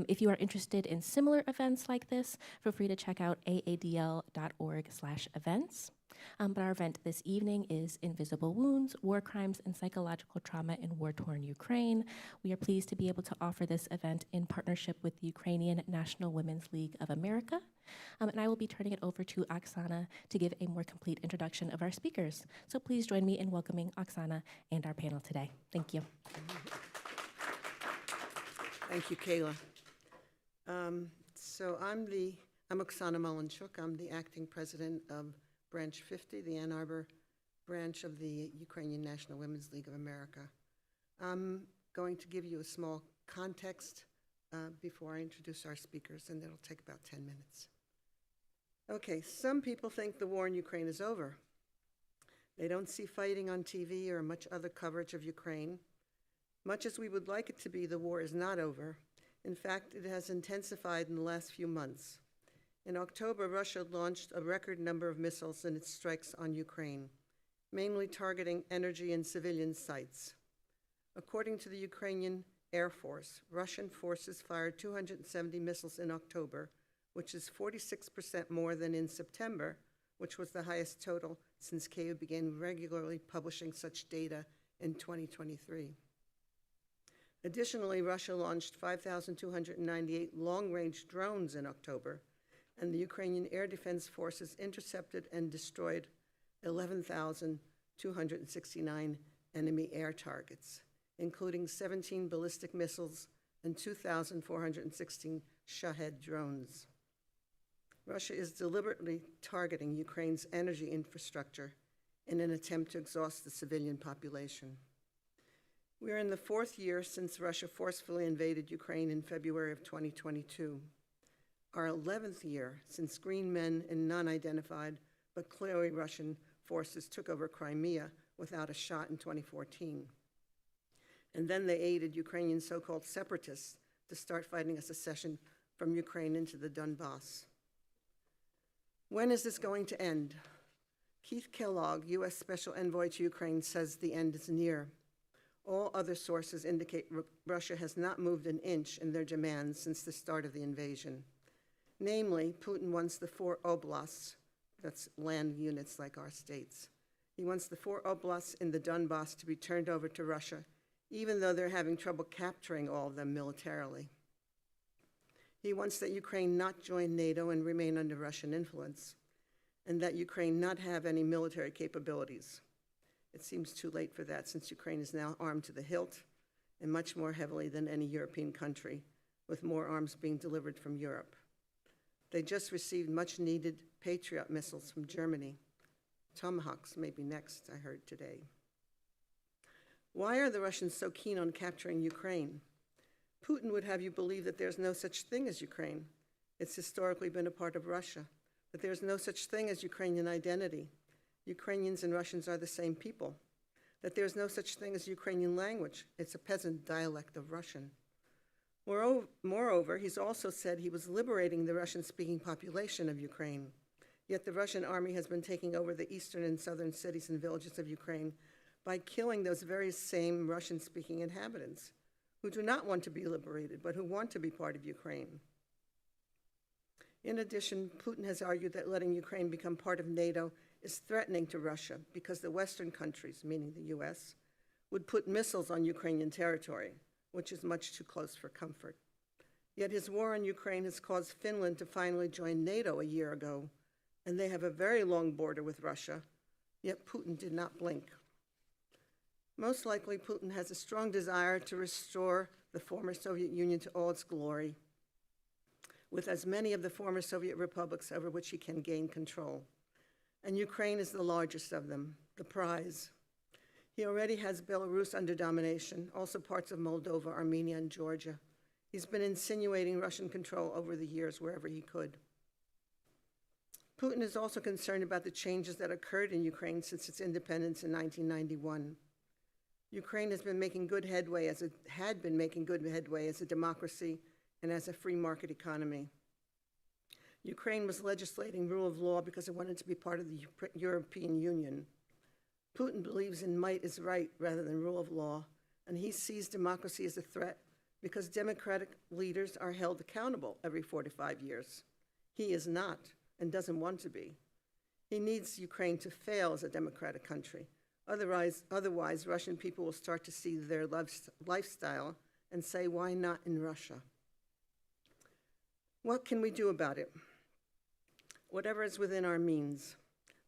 If you are interested in similar events like this, feel free to check out aadl.org/events. But our event this evening is Invisible Wounds, War Crimes and Psychological Trauma in War-Torn Ukraine. We are pleased to be able to offer this event in partnership with the Ukrainian National Women's League of America. And I will be turning it over to Oksana to give a more complete introduction of our speakers. So please join me in welcoming Oksana and our panel today. Thank you. Thank you, Kayla. So I'm Oksana Malinchuk. I'm the acting president of Branch 50, the Ann Arbor branch of the Ukrainian National Women's League of America. I'm going to give you a small context before I introduce our speakers, and it'll take about 10 minutes. Okay, some people think the war in Ukraine is over. They don't see fighting on TV or much other coverage of Ukraine. Much as we would like it to be, the war is not over. In fact, it has intensified in the last few months. In October, Russia launched a record number of missiles in its strikes on Ukraine, mainly targeting energy and civilian sites. According to the Ukrainian Air Force, Russian forces fired 270 missiles in October, which is 46% more than in September, which was the highest total since Kyiv began regularly publishing such data in 2023. Additionally, Russia launched 5,298 long-range drones in October, and the Ukrainian Air Defense Forces intercepted and destroyed 11,269 enemy air targets, including 17 ballistic missiles and 2,416 Shahed drones. Russia is deliberately targeting Ukraine's energy infrastructure in an attempt to exhaust the civilian population. We are in the fourth year since Russia forcefully invaded Ukraine in February of 2022. Our 11th year since green men and non-identified but clearly Russian forces took over Crimea without a shot in 2014. And then they aided Ukrainian so-called separatists to start fighting a secession from Ukraine into the Donbass. When is this going to end? Keith Kellogg, U.S. Special Envoy to Ukraine, says the end is near. All other sources indicate Russia has not moved an inch in their demands since the start of the invasion. Namely, Putin wants the 4 oblasts, that's land units like our states. He wants the 4 oblasts in the Donbass to be turned over to Russia, even though they're having trouble capturing all of them militarily. He wants that Ukraine not join NATO and remain under Russian influence, and that Ukraine not have any military capabilities. It seems too late for that since Ukraine is now armed to the hilt and much more heavily than any European country, with more arms being delivered from Europe. They just received much-needed Patriot missiles from Germany. Tomahawks may be next, I heard today. Why are the Russians so keen on capturing Ukraine? Putin would have you believe that there's no such thing as Ukraine. It's historically been a part of Russia, that there's no such thing as Ukrainian identity. Ukrainians and Russians are the same people. That there's no such thing as Ukrainian language. It's a peasant dialect of Russian. Moreover, he's also said he was liberating the Russian-speaking population of Ukraine. Yet the Russian army has been taking over the eastern and southern cities and villages of Ukraine by killing those very same Russian-speaking inhabitants who do not want to be liberated, but who want to be part of Ukraine. In addition, Putin has argued that letting Ukraine become part of NATO is threatening to Russia because the Western countries, meaning the US, would put missiles on Ukrainian territory, which is much too close for comfort. Yet his war on Ukraine has caused Finland to finally join NATO a year ago, and they have a very long border with Russia, yet Putin did not blink. Most likely, Putin has a strong desire to restore the former Soviet Union to all its glory, with as many of the former Soviet republics over which he can gain control. And Ukraine is the largest of them, the prize. He already has Belarus under domination, also parts of Moldova, Armenia, and Georgia. He's been insinuating Russian control over the years wherever he could. Putin is also concerned about the changes that occurred in Ukraine since its independence in 1991. Ukraine has been making good headway as a democracy and as a free market economy. Ukraine was legislating rule of law because it wanted to be part of the European Union. Putin believes in might is right rather than rule of law, and he sees democracy as a threat because democratic leaders are held accountable every 4 to 5 years. He is not and doesn't want to be. He needs Ukraine to fail as a democratic country. Otherwise, Russian people will start to see their lifestyle and say, why not in Russia? What can we do about it? Whatever is within our means.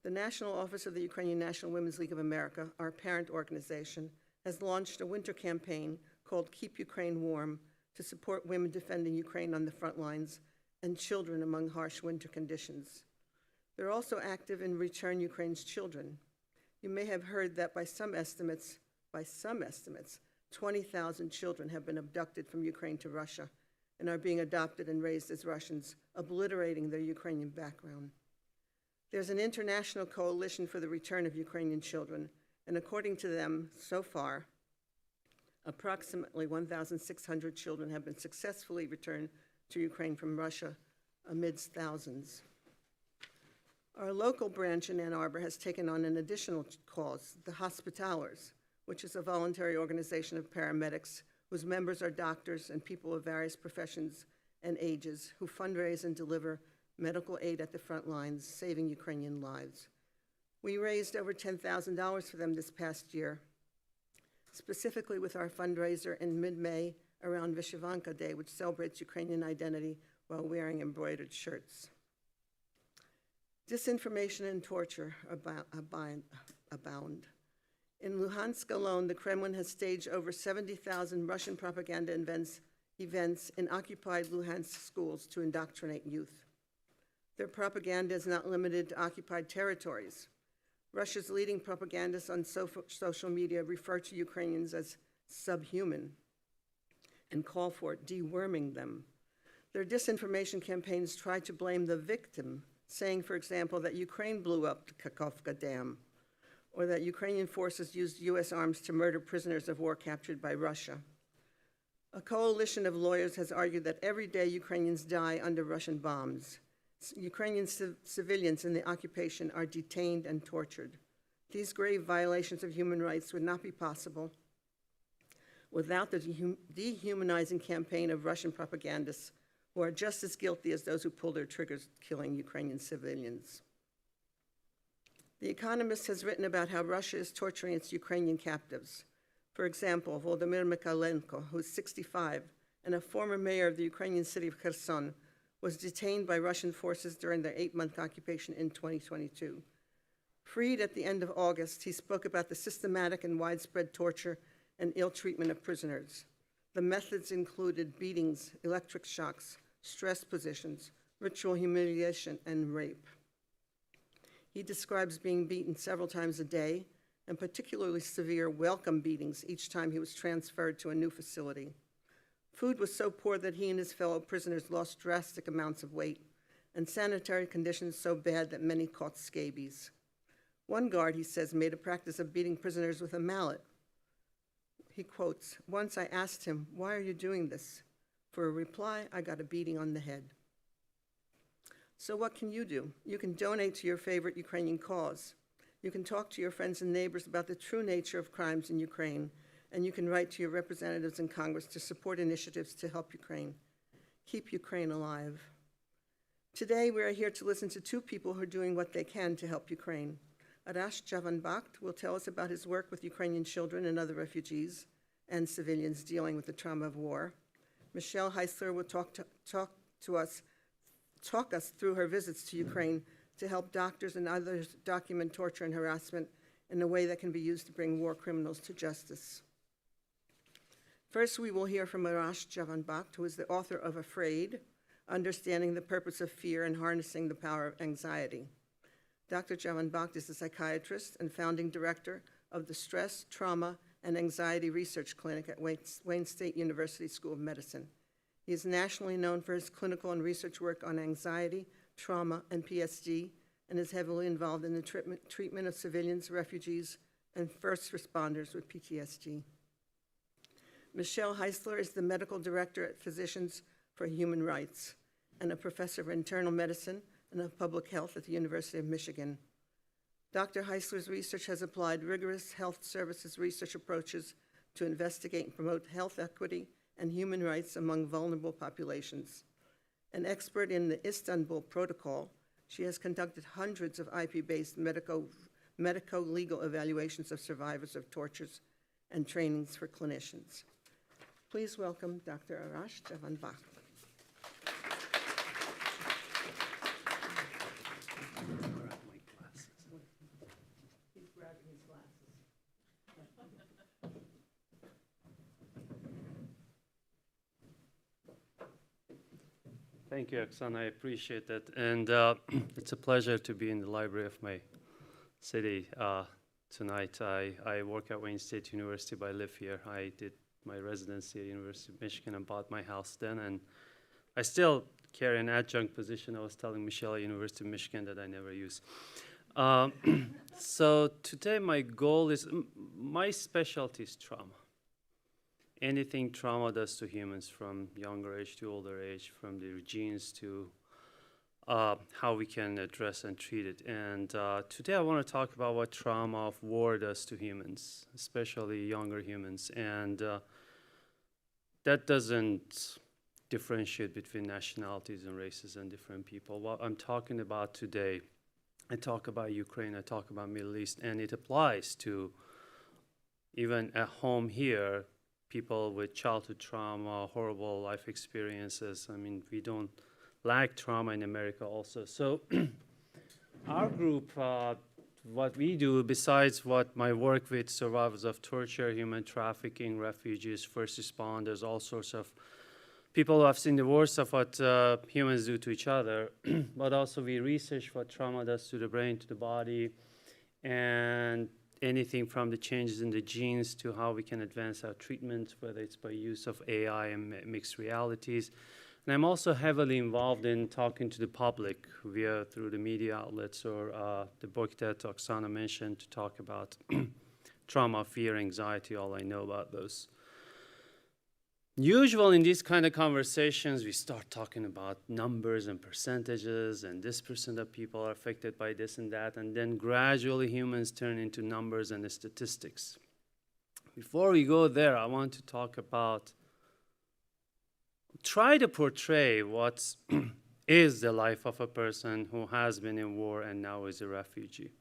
The National Office of the Ukrainian National Women's League of America, our parent organization, has launched a winter campaign called Keep Ukraine Warm to support women defending Ukraine on the front lines and children among harsh winter conditions. They're also active in Return Ukraine's Children. You may have heard that by some estimates, 20,000 children have been abducted from Ukraine to Russia and are being adopted and raised as Russians, obliterating their Ukrainian background. There's an international coalition for the return of Ukrainian children, and according to them, so far, approximately 1,600 children have been successfully returned to Ukraine from Russia, amidst thousands. Our local branch in Ann Arbor has taken on an additional cause, the Hospitalers, which is a voluntary organization of paramedics whose members are doctors and people of various professions and ages who fundraise and deliver medical aid at the front lines, saving Ukrainian lives. We raised over $10,000 for them this past year, specifically with our fundraiser in mid-May around Vyshyvanka Day, which celebrates Ukrainian identity while wearing embroidered shirts. Disinformation and torture abound. In Luhansk alone, the Kremlin has staged over 70,000 Russian propaganda events in occupied Luhansk schools to indoctrinate youth. Their propaganda is not limited to occupied territories. Russia's leading propagandists on social media refer to Ukrainians as subhuman and call for deworming them. Their disinformation campaigns try to blame the victim, saying, for example, that Ukraine blew up the Kakhovka Dam, or that Ukrainian forces used U.S. arms to murder prisoners of war captured by Russia. A coalition of lawyers has argued that every day Ukrainians die under Russian bombs. Ukrainian civilians in the occupation are detained and tortured. These grave violations of human rights would not be possible without the dehumanizing campaign of Russian propagandists who are just as guilty as those who pulled their triggers killing Ukrainian civilians. The Economist has written about how Russia is torturing its Ukrainian captives. For example, Volodymyr Mikhalenko, who is 65 and a former mayor of the Ukrainian city of Kherson, was detained by Russian forces during their 8-month occupation in 2022. Freed at the end of August, he spoke about the systematic and widespread torture and ill treatment of prisoners. The methods included beatings, electric shocks, stress positions, ritual humiliation, and rape. He describes being beaten several times a day, and particularly severe welcome beatings each time he was transferred to a new facility. Food was so poor that he and his fellow prisoners lost drastic amounts of weight, and sanitary conditions so bad that many caught scabies. One guard, he says, made a practice of beating prisoners with a mallet. He quotes, "Once I asked him, 'Why are you doing this?' For a reply, I got a beating on the head." So what can you do? You can donate to your favorite Ukrainian cause. You can talk to your friends and neighbors about the true nature of crimes in Ukraine, and you can write to your representatives in Congress to support initiatives to help Ukraine. Keep Ukraine alive. Today, we are here to listen to two people who are doing what they can to help Ukraine. Arash Javanbakht will tell us about his work with Ukrainian children and other refugees and civilians dealing with the trauma of war. Michele Heisler will talk us through her visits to Ukraine to help doctors and others document torture and harassment in a way that can be used to bring war criminals to justice. First, we will hear from Arash Javanbakht, who is the author of Afraid, Understanding the Purpose of Fear and Harnessing the Power of Anxiety. Dr. Javanbakht is a psychiatrist and founding director of the Stress, Trauma, and Anxiety Research Clinic at Wayne State University School of Medicine. He is nationally known for his clinical and research work on anxiety, trauma, and PTSD, and is heavily involved in the treatment of civilians, refugees, and first responders with PTSD. Michele Heisler is the medical director at Physicians for Human Rights and a professor of internal medicine and of public health at the University of Michigan. Dr. Heisler's research has applied rigorous health services research approaches to investigate and promote health equity and human rights among vulnerable populations. An expert in the Istanbul Protocol, she has conducted hundreds of IP-based medico-legal evaluations of survivors of tortures and trainings for clinicians. Please welcome Dr. Arash Javanbakht. He's grabbing his glasses. Thank you, Aksan. I appreciate that. And it's a pleasure to be in the library of my city tonight. I work at Wayne State University, but I live here. I did my residency at University of Michigan and bought my house then. And I still carry an adjunct position. I was telling Michele at University of Michigan that I never use. So today my goal is, my specialty is trauma. Anything trauma does to humans, from younger age to older age, from the genes to how we can address and treat it. And today I want to talk about what trauma of war does to humans, especially younger humans. And that doesn't differentiate between nationalities and races and different people. What I'm talking about today, I talk about Ukraine, I talk about Middle East, and it applies to even at home here, people with childhood trauma, horrible life experiences. I mean, we don't lack trauma in America also. So our group, what we do, besides what my work with survivors of torture, human trafficking, refugees, first responders, all sorts of people who have seen the worst of what humans do to each other, but also we research what trauma does to the brain, to the body, and anything from the changes in the genes to how we can advance our treatment, whether it's by use of AI and mixed realities. And I'm also heavily involved in talking to the public through the media outlets or the book that Oksana mentioned, to talk about trauma, fear, anxiety, all I know about those. Usually in these kind of conversations, we start talking about numbers and percentages, and this percent of people are affected by this and that, and then gradually humans turn into numbers and statistics. Before we go there, I want to talk about, try to portray what is the life of a person who has been in war and now is a refugee.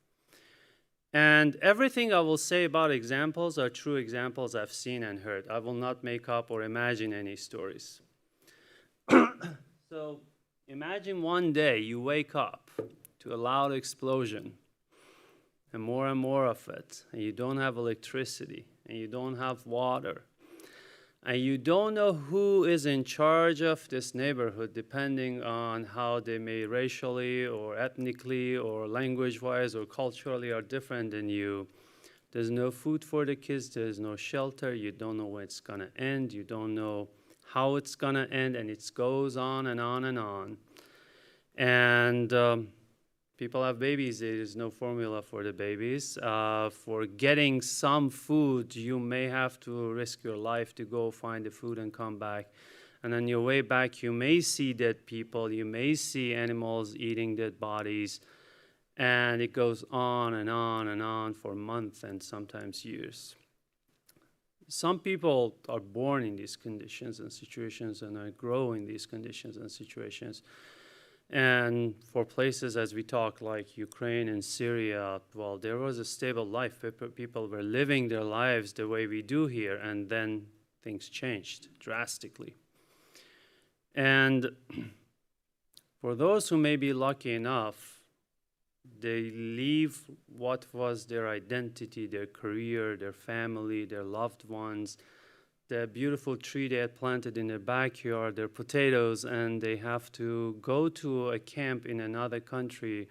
And everything I will say about examples are true examples I've seen and heard. I will not make up or imagine any stories. So imagine one day you wake up to a loud explosion and more of it, and you don't have electricity, and you don't have water, and you don't know who is in charge of this neighborhood, depending on how they may racially or ethnically or language-wise or culturally are different than you. There's no food for the kids, there's no shelter, you don't know when it's gonna end, you don't know how it's gonna end, and it goes on and on and on. And people have babies, there is no formula for the babies. For getting some food, you may have to risk your life to go find the food and come back. And on your way back, you may see dead people, you may see animals eating dead bodies, and it goes on and on and on for months and sometimes years. Some people are born in these conditions and situations and grow in these conditions and situations. And for places, as we talk, like Ukraine and Syria, well, there was a stable life. People were living their lives the way we do here, and then things changed drastically. And for those who may be lucky enough, they leave what was their identity, their career, their family, their loved ones, the beautiful tree they had planted in their backyard, their potatoes, and they have to go to a camp in another country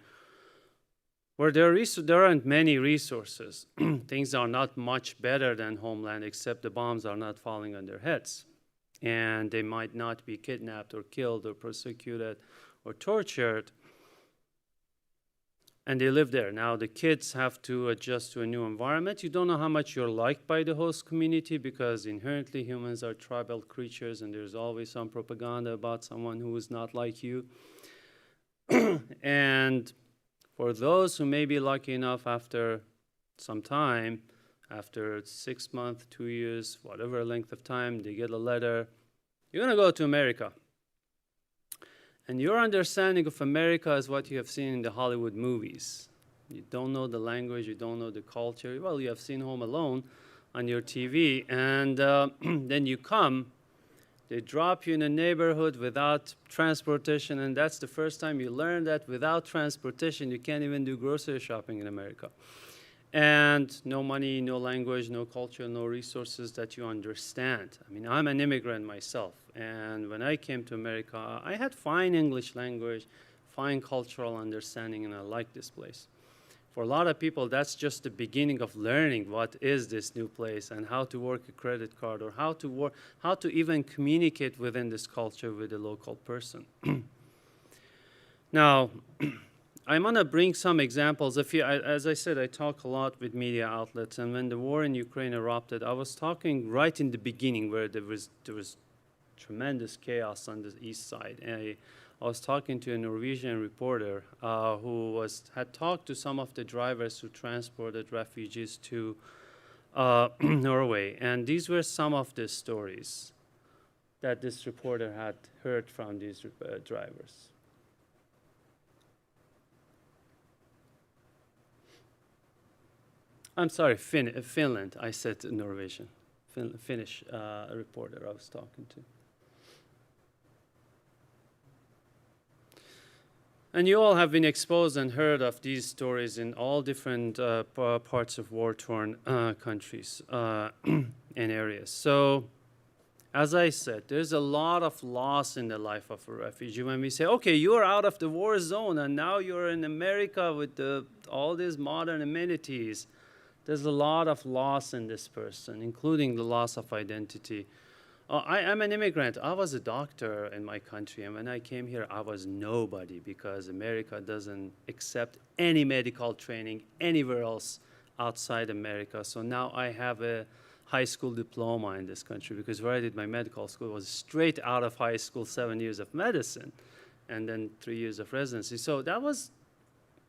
where there aren't many resources. Things are not much better than homeland, except the bombs are not falling on their heads. And they might not be kidnapped or killed or persecuted or tortured. And they live there. Now the kids have to adjust to a new environment. You don't know how much you're liked by the host community, because inherently humans are tribal creatures, and there's always some propaganda about someone who is not like you. And for those who may be lucky enough after some time, After 6 months, 2 years, whatever length of time, they get a letter, you're going to go to America. And your understanding of America is what you have seen in the Hollywood movies. You don't know the language, you don't know the culture. Well, you have seen Home Alone on your TV, and then you come, they drop you in a neighborhood without transportation, and that's the first time you learn that without transportation, you can't even do grocery shopping in America. And no money, no language, no culture, no resources that you understand. I mean, I'm an immigrant myself, and when I came to America, I had fine English language, fine cultural understanding, and I liked this place. For a lot of people, that's just the beginning of learning what is this new place and how to work a credit card or how to even communicate within this culture with a local person. Now, I'm going to bring some examples. As I said, I talk a lot with media outlets, and when the war in Ukraine erupted, I was talking right in the beginning where there was tremendous chaos on the east side. And I was talking to a Norwegian reporter who had talked to some of the drivers who transported refugees to Norway. And these were some of the stories that this reporter had heard from these drivers. I'm sorry, Finland. I said Norwegian. Finnish reporter I was talking to. And you all have been exposed and heard of these stories in all different parts of war-torn countries and areas. So, as I said, there's a lot of loss in the life of a refugee. When we say, okay, you're out of the war zone and now you're in America with all these modern amenities, there's a lot of loss in this person, including the loss of identity. I'm an immigrant. I was a doctor in my country, and when I came here, I was nobody because America doesn't accept any medical training anywhere else outside America. So now I have a high school diploma in this country because where I did my medical school was straight out of high school, 7 years of medicine, and then 3 years of residency. So that was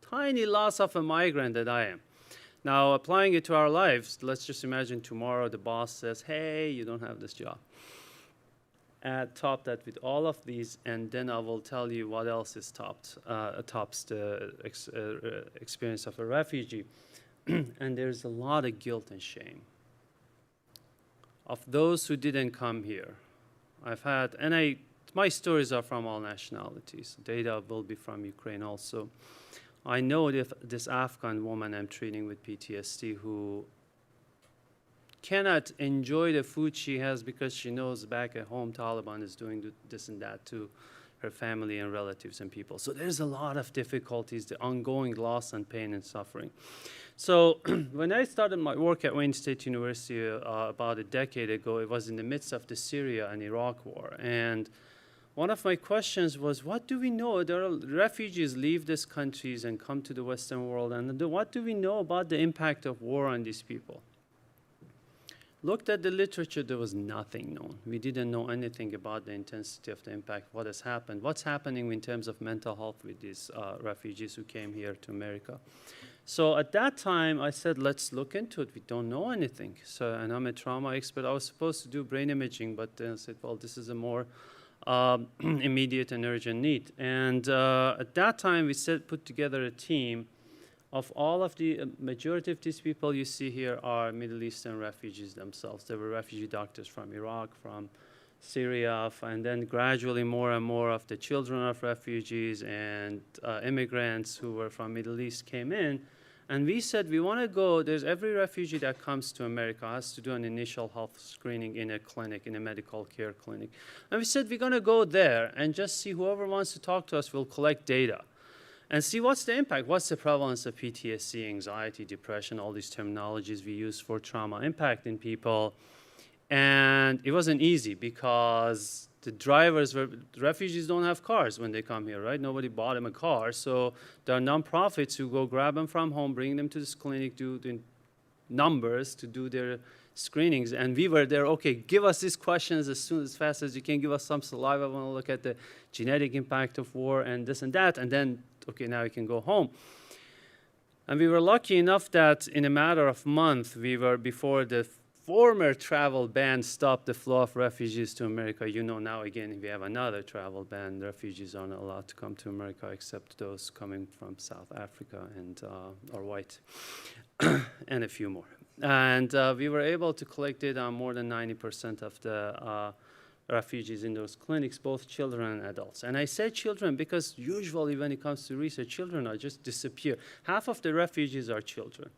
tiny loss of a migrant that I am. Now, applying it to our lives, let's just imagine tomorrow the boss says, hey, you don't have this job. Top that with all of these, and then I will tell you what else is tops the experience of a refugee. And there's a lot of guilt and shame of those who didn't come here. My stories are from all nationalities. Data will be from Ukraine also. I know this Afghan woman I'm treating with PTSD who cannot enjoy the food she has because she knows back at home Taliban is doing this and that to her family and relatives and people. So there's a lot of difficulties, the ongoing loss and pain and suffering. So when I started my work at Wayne State University about a decade ago, it was in the midst of the Syria and Iraq war. And one of my questions was, what do we know? There are refugees leave these countries and come to the Western world, and what do we know about the impact of war on these people? Looked at the literature, there was nothing known. We didn't know anything about the intensity of the impact, what has happened, what's happening in terms of mental health with these refugees who came here to America. So at that time, I said, let's look into it. We don't know anything. And I'm a trauma expert. I was supposed to do brain imaging, but then I said, well, this is a more immediate and urgent need. And at that time, we put together a team of all of the majority of these people you see here are Middle Eastern refugees themselves. They were refugee doctors from Iraq, from Syria, and then gradually more and more of the children of refugees and immigrants who were from Middle East came in. And we said, we want to go, there's every refugee that comes to America has to do an initial health screening in a clinic, in a medical care clinic. And we said, we're going to go there and just see whoever wants to talk to us will collect data and see what's the impact, what's the prevalence of PTSD, anxiety, depression, all these terminologies we use for trauma impact in people. And it wasn't easy because the refugees don't have cars when they come here, right? Nobody bought them a car. So there are nonprofits who go grab them from home, bring them to this clinic, do the numbers to do their screenings. And we were there, okay, give us these questions as fast as you can. Give us some saliva. I want to look at the genetic impact of war and this and that. And then, okay, now you can go home. And we were lucky enough that in a matter of months, before the former travel ban stopped the flow of refugees to America. You know, now again, we have another travel ban. Refugees are not allowed to come to America except those coming from South Africa and are white, and a few more. And we were able to collect data on more than 90% of the refugees in those clinics, both children and adults. And I say children because usually when it comes to research, children are just disappear. Half of the refugees are children.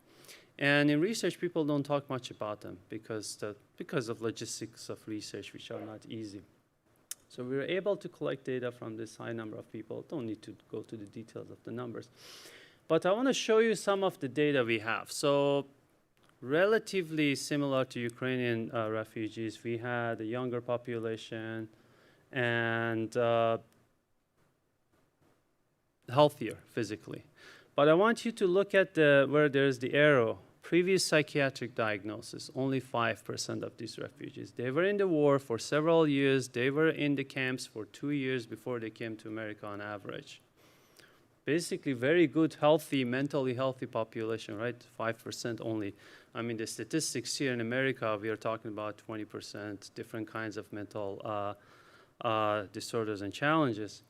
And in research, people don't talk much about them because of logistics of research, which are not easy. So we were able to collect data from this high number of people. Don't need to go to the details of the numbers. But I want to show you some of the data we have. So relatively similar to Ukrainian refugees, we had a younger population and healthier physically. But I want you to look at where there's the arrow. Previous psychiatric diagnosis, only 5% of these refugees. They were in the war for several years. They were in the camps for 2 years before they came to America on average. Basically, very good, healthy, mentally healthy population, right? 5% only. I mean, the statistics here in America, we are talking about 20%, different kinds of mental disorders and challenges.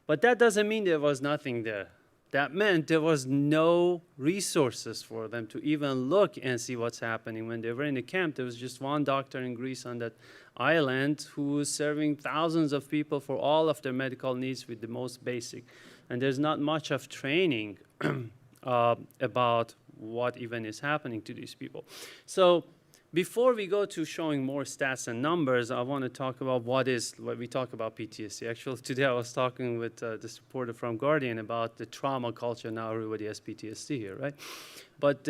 But that doesn't mean there was nothing there. That meant there was no resources for them to even look and see what's happening. When they were in the camp, there was just one doctor in Greece on that island who was serving thousands of people for all of their medical needs with the most basic. And there's not much of training about what even is happening to these people. So before we go to showing more stats and numbers, I want to talk about what we talk about PTSD. Actually, today I was talking with this reporter from Guardian about the trauma culture. Now everybody has PTSD here, right? But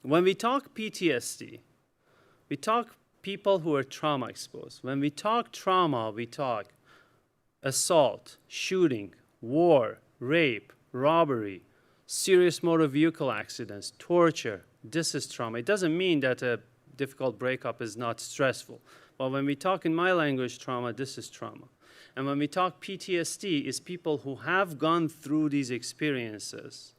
when we talk PTSD, we talk people who are trauma exposed. When we talk trauma, we talk assault, shooting, war, rape, robbery, serious motor vehicle accidents, torture. This is trauma. It doesn't mean that a difficult breakup is not stressful. But when we talk in my language trauma, this is trauma. And when we talk PTSD, it's people who have gone through these experiences.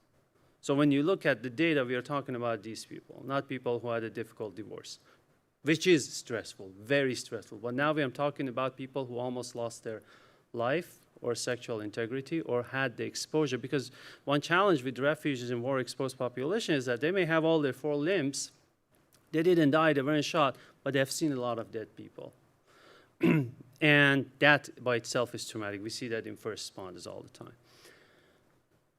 So when you look at the data, we are talking about these people, not people who had a difficult divorce, which is stressful, very stressful. But now we are talking about people who almost lost their life or sexual integrity or had the exposure. Because one challenge with refugees in war-exposed population is that they may have all their 4 limbs. They didn't die, they weren't shot, but they have seen a lot of dead people. And that by itself is traumatic. We see that in first responders all the time.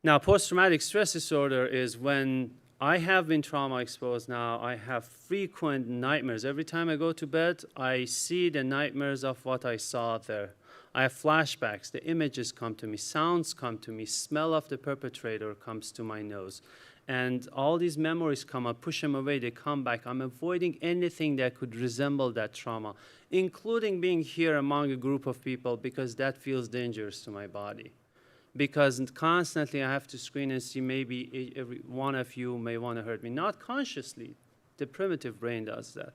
Now, post-traumatic stress disorder is when I have been trauma exposed now, I have frequent nightmares. Every time I go to bed, I see the nightmares of what I saw there. I have flashbacks, the images come to me, sounds come to me, smell of the perpetrator comes to my nose. And all these memories come, I push them away, they come back. I'm avoiding anything that could resemble that trauma, including being here among a group of people because that feels dangerous to my body. Because constantly I have to screen and see maybe every one of you may want to hurt me. Not consciously, the primitive brain does that.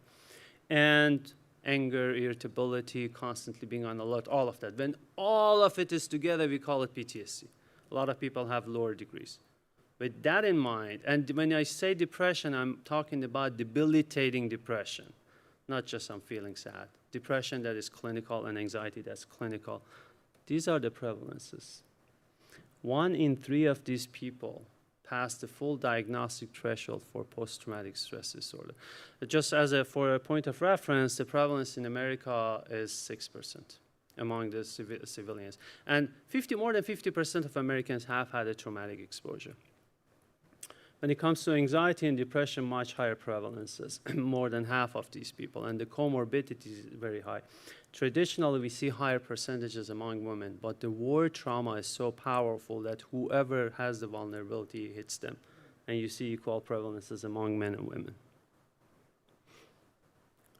And anger, irritability, constantly being on alert, all of that. When all of it is together, we call it PTSD. A lot of people have lower degrees. With that in mind, and when I say depression, I'm talking about debilitating depression, not just I'm feeling sad. Depression that is clinical and anxiety that's clinical. These are the prevalences. 1 in 3 of these people pass the full diagnostic threshold for post-traumatic stress disorder. Just for a point of reference, the prevalence in America is 6% among the civilians. And more than 50% of Americans have had a traumatic exposure. When it comes to anxiety and depression, much higher prevalences, more than half of these people, and the comorbidity is very high. Traditionally, we see higher percentages among women, but the war trauma is so powerful that whoever has the vulnerability hits them, and you see equal prevalences among men and women.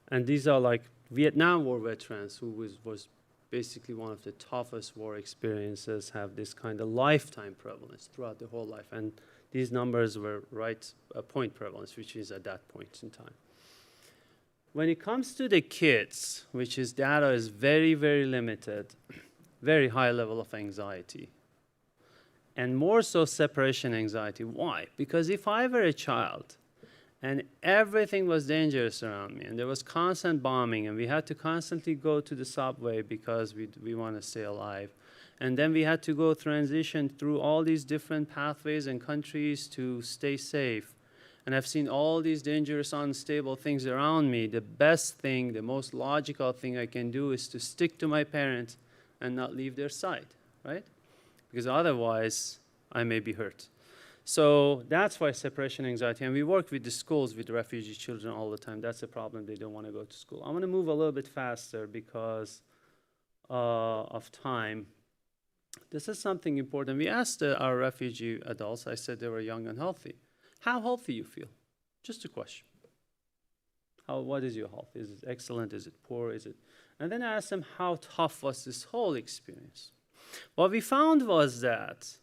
And these are like Vietnam War veterans who was basically one of the toughest war experiences, have this kind of lifetime prevalence throughout the whole life. And these numbers were point prevalence, which is at that point in time. When it comes to the kids, which is data is very, very limited, very high level of anxiety. and more so separation anxiety. Why? Because if I were a child and everything was dangerous around me and there was constant bombing and we had to constantly go to the subway because we want to stay alive, and then we had to go transition through all these different pathways and countries to stay safe, and I've seen all these dangerous, unstable things around me, the best thing, the most logical thing I can do is to stick to my parents and not leave their side, right? Because otherwise, I may be hurt. So that's why separation anxiety, and we work with the schools with refugee children all the time. That's a problem. They don't want to go to school. I'm going to move a little bit faster because of time. This is something important. We asked our refugee adults, I said they were young and healthy. How healthy you feel? Just a question. What is your health? Is it excellent? Is it poor? Is it? And then I asked them, how tough was this whole experience? What we found was that,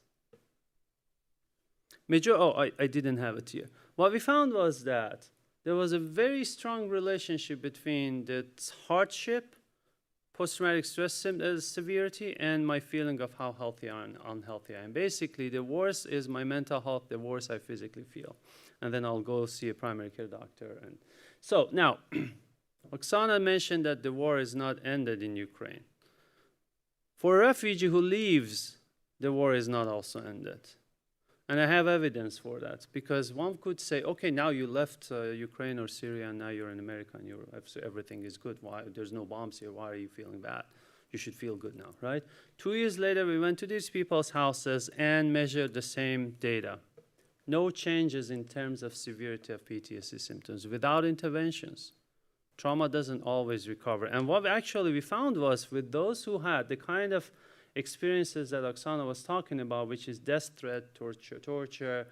I didn't have it here. What we found was that there was a very strong relationship between the hardship, post-traumatic stress severity, and my feeling of how healthy and unhealthy I am. Basically, the worse is my mental health, the worse I physically feel. And then I'll go see a primary care doctor. And so now, Oksana mentioned that the war is not ended in Ukraine. For a refugee who leaves, the war is not also ended. And I have evidence for that, because one could say, okay, now you left Ukraine or Syria, and now you're in America, and so everything is good. Why? There's no bombs here. Why are you feeling bad? You should feel good now, right? 2 years later, we went to these people's houses and measured the same data. No changes in terms of severity of PTSD symptoms without interventions. Trauma doesn't always recover. And what actually we found was with those who had the kind of experiences that Oksana was talking about, which is death threat, torture,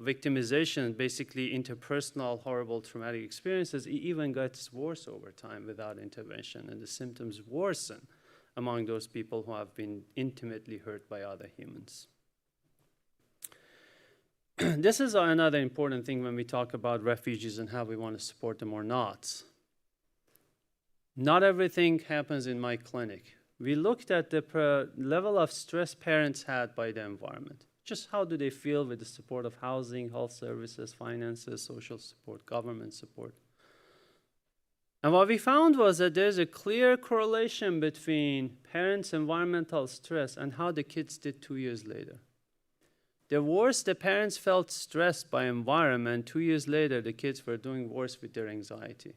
victimization, basically interpersonal, horrible, traumatic experiences, it even gets worse over time without intervention, and the symptoms worsen among those people who have been intimately hurt by other humans. This is another important thing when we talk about refugees and how we want to support them or not. Not everything happens in my clinic. We looked at the level of stress parents had by the environment. Just how do they feel with the support of housing, health services, finances, social support, government support. And what we found was that there's a clear correlation between parents' environmental stress and how the kids did 2 years later. The worse the parents felt stressed by environment, 2 years later, the kids were doing worse with their anxiety.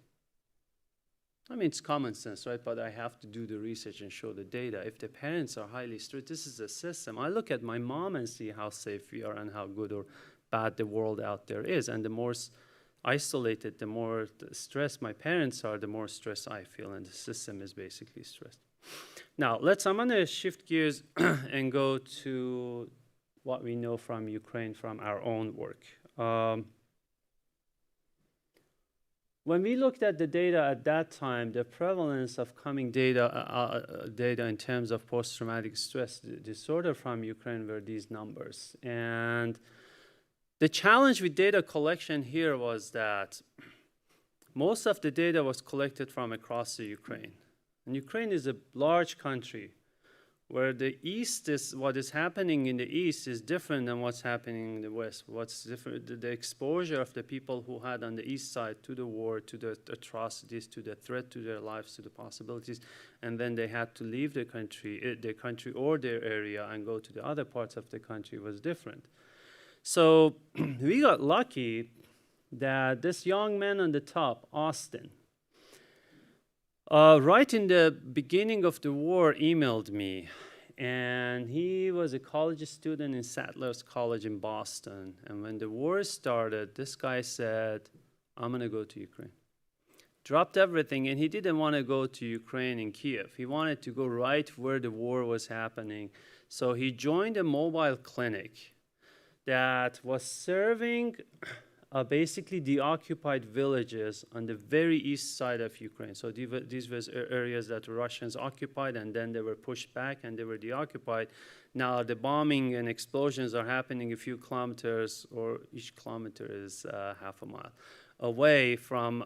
I mean, it's common sense, right? But I have to do the research and show the data. If the parents are highly stressed, this is a system. I look at my mom and see how safe we are and how good or bad the world out there is. And the more isolated, the more stressed my parents are, the more stress I feel. And the system is basically stressed. Now, I'm going to shift gears and go to what we know from Ukraine from our own work. When we looked at the data at that time, the prevalence of coming data in terms of post-traumatic stress disorder from Ukraine were these numbers. And the challenge with data collection here was that most of the data was collected from across the Ukraine. And Ukraine is a large country where the east is, what is happening in the east is different than what's happening in the west. What's different, the exposure of the people who had on the east side to the war, to the atrocities, to the threat to their lives, to the possibilities, and then they had to leave the country or their area and go to the other parts of the country was different. So we got lucky that this young man on the top, Austin, right in the beginning of the war, emailed me, and he was a college student in Sadler's College in Boston. And when the war started, this guy said, I'm going to go to Ukraine. Dropped everything, and he didn't want to go to Ukraine in Kiev. He wanted to go right where the war was happening. So he joined a mobile clinic that was serving basically the occupied villages on the very east side of Ukraine. So these were areas that the Russians occupied, and then they were pushed back and they were deoccupied. Now the bombing and explosions are happening a few kilometers, or each kilometer is half a mile away from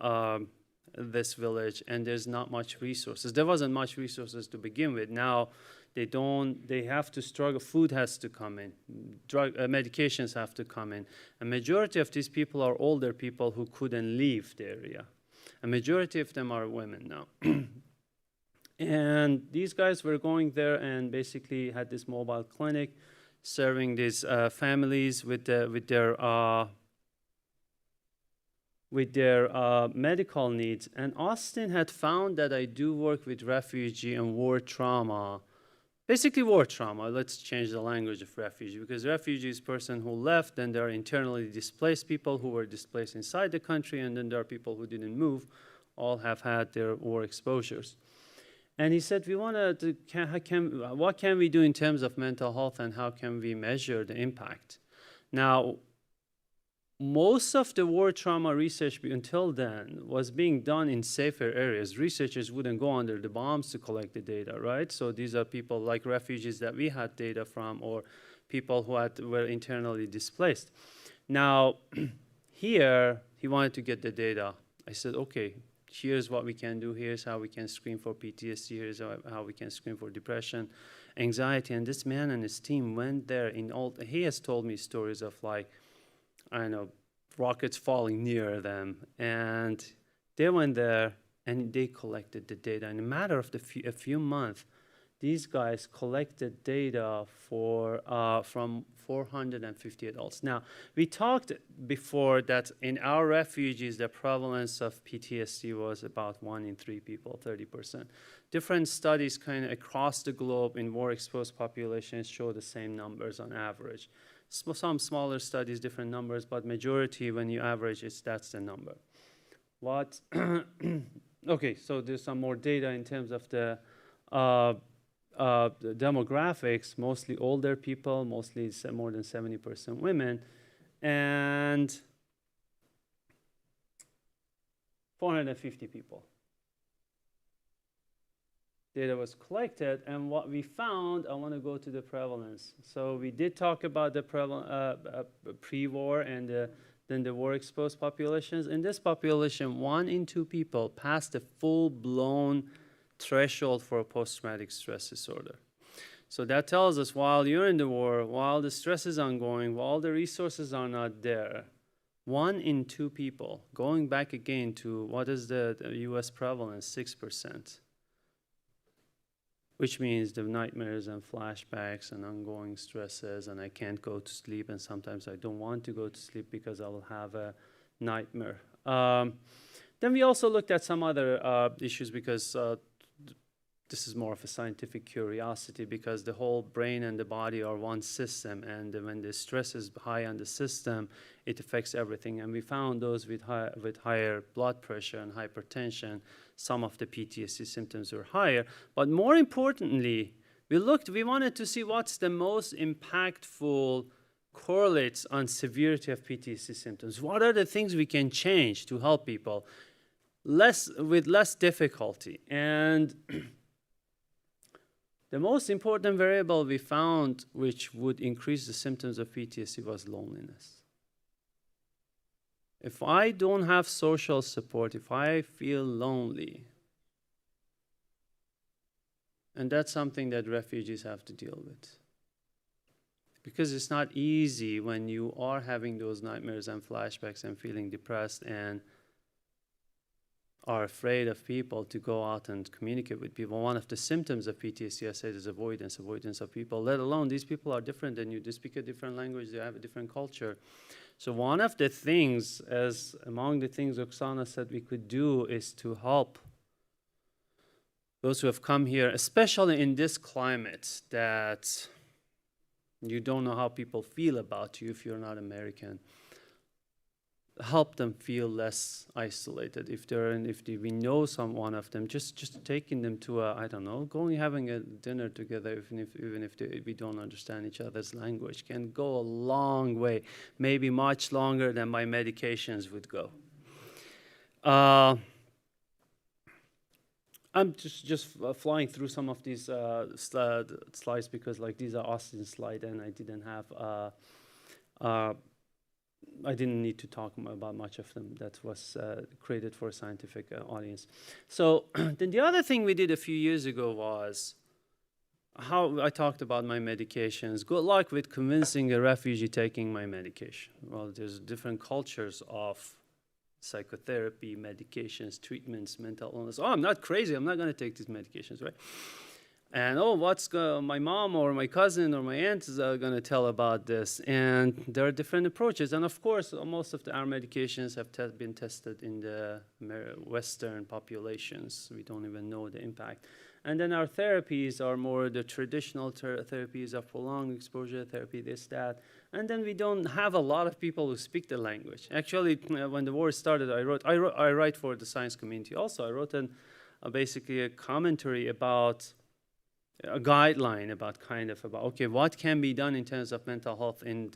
this village, and there's not much resources. There wasn't much resources to begin with. Now They have to struggle. Food has to come in. Medications have to come in. A majority of these people are older people who couldn't leave the area. A majority of them are women now. And these guys were going there and basically had this mobile clinic serving these families with their medical needs. And Austin had found that I do work with refugee and war trauma. Basically war trauma. Let's change the language of refugee, because refugee is a person who left, then there are internally displaced people who were displaced inside the country, and then there are people who didn't move, all have had their war exposures. And he said, we want to, what can we do in terms of mental health, and how can we measure the impact? Now, most of the war trauma research until then was being done in safer areas. Researchers wouldn't go under the bombs to collect the data, right? So these are people like refugees that we had data from, or people who were internally displaced. Now, here, he wanted to get the data. I said, okay, here's what we can do. Here's how we can screen for PTSD. Here's how we can screen for depression, anxiety. And this man and his team went there he has told me stories of like, I don't know, rockets falling near them. And they went there and they collected the data. In a matter of a few months, these guys collected data from 450 adults. Now, we talked before that in our refugees, the prevalence of PTSD was about 1 in 3 people, 30%. Different studies kind of across the globe in war-exposed populations show the same numbers on average. Some smaller studies, different numbers, but majority, when you average, that's the number. Okay, so there's some more data in terms of the demographics, mostly older people, mostly more than 70% women, and 450 people. Data was collected, and what we found, I want to go to the prevalence. So we did talk about the pre-war and then the war-exposed populations. In this population, 1 in 2 people passed the full-blown threshold for a post-traumatic stress disorder. So that tells us while you're in the war, while the stress is ongoing, while the resources are not there, 1 in 2 people, going back again to what is the US prevalence, 6%. Which means the nightmares and flashbacks and ongoing stresses, and I can't go to sleep, and sometimes I don't want to go to sleep because I will have a nightmare. Then we also looked at some other issues, because this is more of a scientific curiosity, because the whole brain and the body are one system, and when the stress is high on the system, it affects everything. And we found those with higher blood pressure and hypertension, some of the PTSD symptoms were higher. But more importantly, we wanted to see what's the most impactful correlates on severity of PTSD symptoms. What are the things we can change to help people with less difficulty? And the most important variable we found, which would increase the symptoms of PTSD, was loneliness. If I don't have social support, if I feel lonely, and that's something that refugees have to deal with. Because it's not easy when you are having those nightmares and flashbacks and feeling depressed and are afraid of people to go out and communicate with people. One of the symptoms of PTSD, I said, is avoidance of people, let alone these people are different than you. They speak a different language, they have a different culture. So one of the things, as among the things Oksana said we could do, is to help those who have come here, especially in this climate that you don't know how people feel about you if you're not American. Help them feel less isolated. If we know one of them, just taking them to going having a dinner together, even if we don't understand each other's language, can go a long way, maybe much longer than my medications would go. I'm just flying through some of these slides because these are Austin's slides, and I didn't have. I didn't need to talk about much of them. That was created for a scientific audience. So then the other thing we did a few years ago was, how I talked about my medications. Good luck with convincing a refugee taking my medication. Well, there's different cultures of psychotherapy, medications, treatments, mental illness. Oh, I'm not crazy. I'm not going to take these medications, right? And oh, my mom or my cousin or my aunt is going to tell about this. And there are different approaches. And of course, most of our medications have been tested in the Western populations. We don't even know the impact. And then our therapies are more the traditional therapies of prolonged exposure therapy, this, that. And then we don't have a lot of people who speak the language. Actually, when the war started, I write for the science community also. I wrote basically a commentary about a guideline about okay, what can be done in terms of mental health and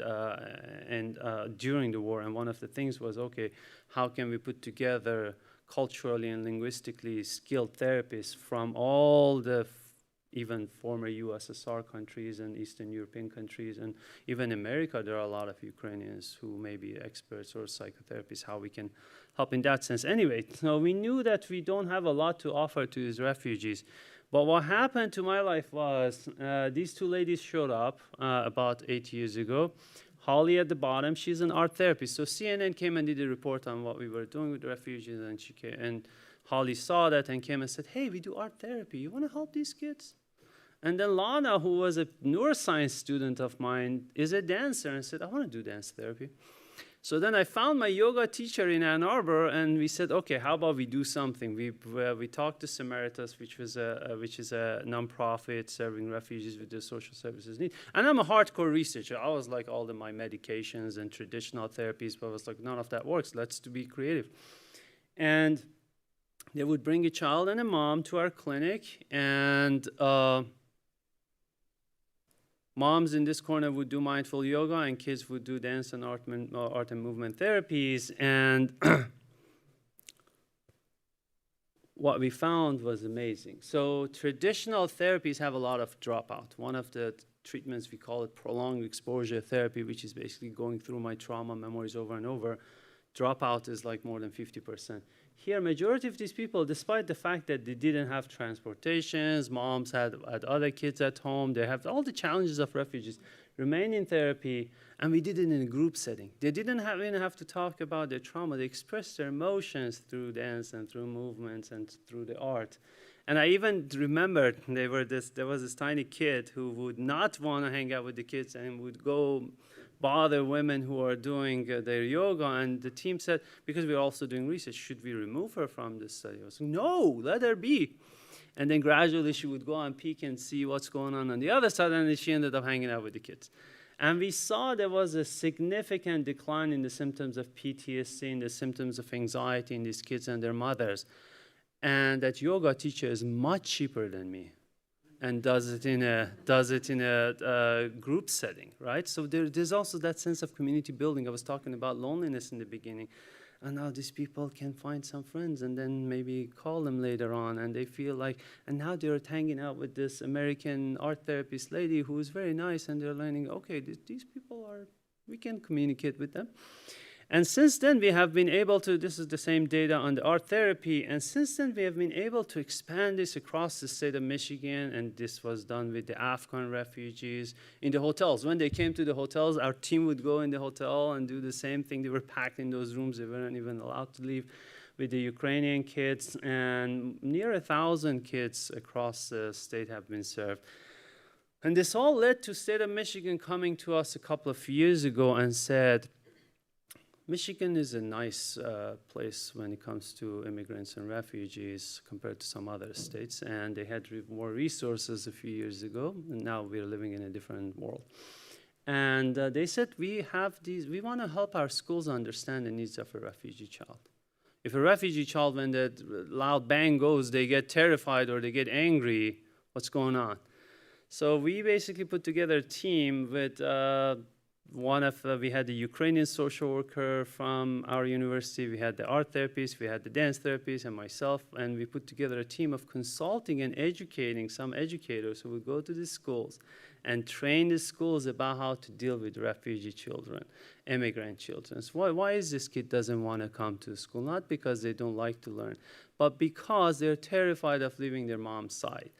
during the war. And one of the things was, okay, how can we put together culturally and linguistically skilled therapists from all the even former USSR countries and Eastern European countries, and even America, there are a lot of Ukrainians who may be experts or psychotherapists, how we can help in that sense. Anyway, so we knew that we don't have a lot to offer to these refugees. But what happened to my life was these two ladies showed up about 8 years ago. Holly at the bottom, she's an art therapist. So CNN came and did a report on what we were doing with the refugees, and and Holly saw that and came and said, hey, we do art therapy. You want to help these kids? And then Lana, who was a neuroscience student of mine, is a dancer, and said, I want to do dance therapy. So then I found my yoga teacher in Ann Arbor, and we said, okay, how about we do something? We talked to Samaritas, which is a nonprofit serving refugees with their social services needs. And I'm a hardcore researcher. I was like all my medications and traditional therapies, but I was like, none of that works. Let's be creative. And they would bring a child and a mom to our clinic, and moms in this corner would do mindful yoga, and kids would do dance and art and movement therapies. And what we found was amazing. So traditional therapies have a lot of dropout. One of the treatments, we call it prolonged exposure therapy, which is basically going through my trauma memories over and over. Dropout is like more than 50%. Here, majority of these people, despite the fact that they didn't have transportations, moms had other kids at home, they have all the challenges of refugees, remain in therapy, and we did it in a group setting. They didn't even have to talk about their trauma. They expressed their emotions through dance and through movements and through the art. And I even remembered there was this tiny kid who would not want to hang out with the kids and would go bother women who are doing their yoga, and the team said, because we're also doing research, should we remove her from this study? I was like, no, let her be. And then gradually she would go and peek and see what's going on the other side, and then she ended up hanging out with the kids. And we saw there was a significant decline in the symptoms of PTSD, in the symptoms of anxiety in these kids and their mothers. And that yoga teacher is much cheaper than me, and does it in a group setting, right? So there's also that sense of community building. I was talking about loneliness in the beginning, and now these people can find some friends and then maybe call them later on, and they feel like, and now they're hanging out with this American art therapist lady who is very nice, and they're learning, okay, these people we can communicate with them. And since then, we have been able to, this is the same data on the art therapy, and since then, we have been able to expand this across the state of Michigan, and this was done with the Afghan refugees in the hotels. When they came to the hotels, our team would go in the hotel and do the same thing. They were packed in those rooms. They weren't even allowed to leave. With the Ukrainian kids, and near 1,000 kids across the state have been served. And this all led to state of Michigan coming to us a couple of years ago and said, Michigan is a nice place when it comes to immigrants and refugees compared to some other states, and they had more resources a few years ago, and now we're living in a different world. And they said, we want to help our schools understand the needs of a refugee child. If a refugee child, when that loud bang goes, they get terrified or they get angry, what's going on? So we basically put together a team with we had the Ukrainian social worker from our university, we had the art therapist, we had the dance therapist, and myself, and we put together a team of consulting and educating some educators who would go to the schools and train the schools about how to deal with refugee children, immigrant children. So why is this kid doesn't want to come to school? Not because they don't like to learn, but because they're terrified of leaving their mom's side.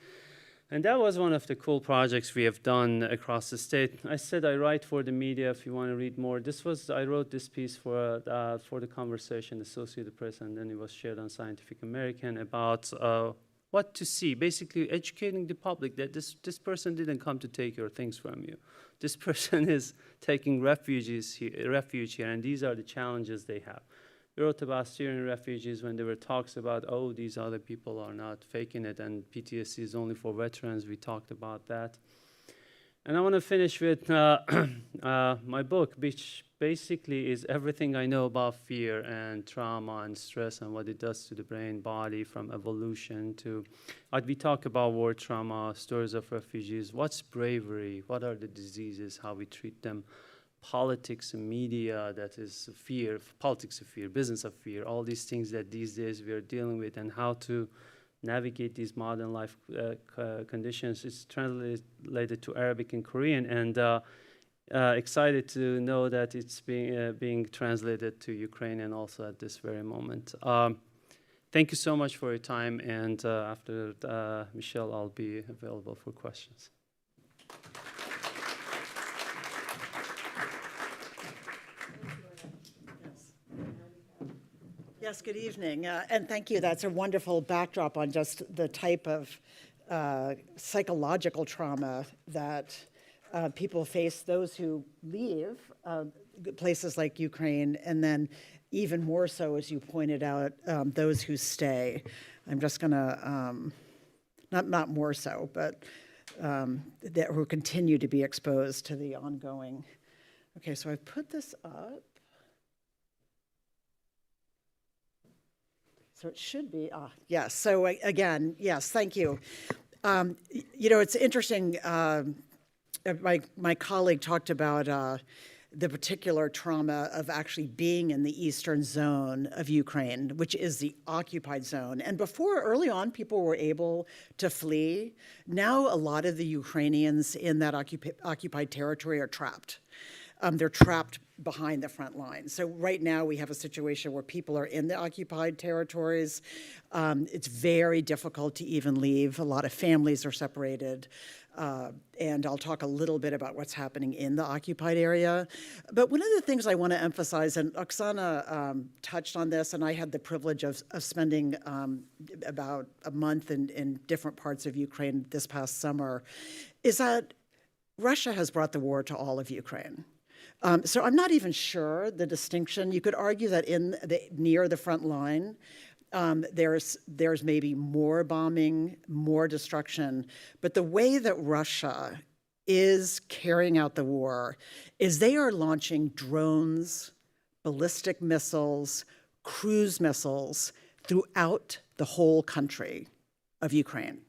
And that was one of the cool projects we have done across the state. I said I write for the media if you want to read more. I wrote this piece for the Conversation, Associated Press, and then it was shared on Scientific American about what to see, basically educating the public that this person didn't come to take your things from you. This person is taking refuge here, and these are the challenges they have. We wrote about Syrian refugees when there were talks about, oh, these other people are not faking it, and PTSD is only for veterans. We talked about that. And I want to finish with my book, which basically is everything I know about fear and trauma and stress and what it does to the brain, body, from evolution to what we talk about war trauma, stories of refugees, what's bravery, what are the diseases, how we treat them, politics and media, that is fear, politics of fear, business of fear, all these things that these days we are dealing with, and how to navigate these modern life conditions. It's translated to Arabic and Korean, and excited to know that it's being translated to Ukrainian also at this very moment. Thank you so much for your time, and after Michele, I'll be available for questions. Yes, good evening, and thank you. That's a wonderful backdrop on just the type of psychological trauma that people face, those who leave places like Ukraine, and then even more so, as you pointed out, those who stay. I'm just gonna, not more so, but that who continue to be exposed to the ongoing. Okay, so I've put this up. So it should be, yes. So again, yes, thank you. You know, it's interesting, my colleague talked about the particular trauma of actually being in the eastern zone of Ukraine, which is the occupied zone. And before, early on, people were able to flee. Now a lot of the Ukrainians in that occupied territory are trapped. They're trapped behind the front line. So right now we have a situation where people are in the occupied territories. It's very difficult to even leave. A lot of families are separated. And I'll talk a little bit about what's happening in the occupied area. But one of the things I want to emphasize, and Oksana touched on this, and I had the privilege of spending about a month in different parts of Ukraine this past summer, is that Russia has brought the war to all of Ukraine. So I'm not even sure the distinction. You could argue that near the front line, there's maybe more bombing, more destruction. But the way that Russia is carrying out the war is they are launching drones, ballistic missiles, cruise missiles throughout the whole country of Ukraine.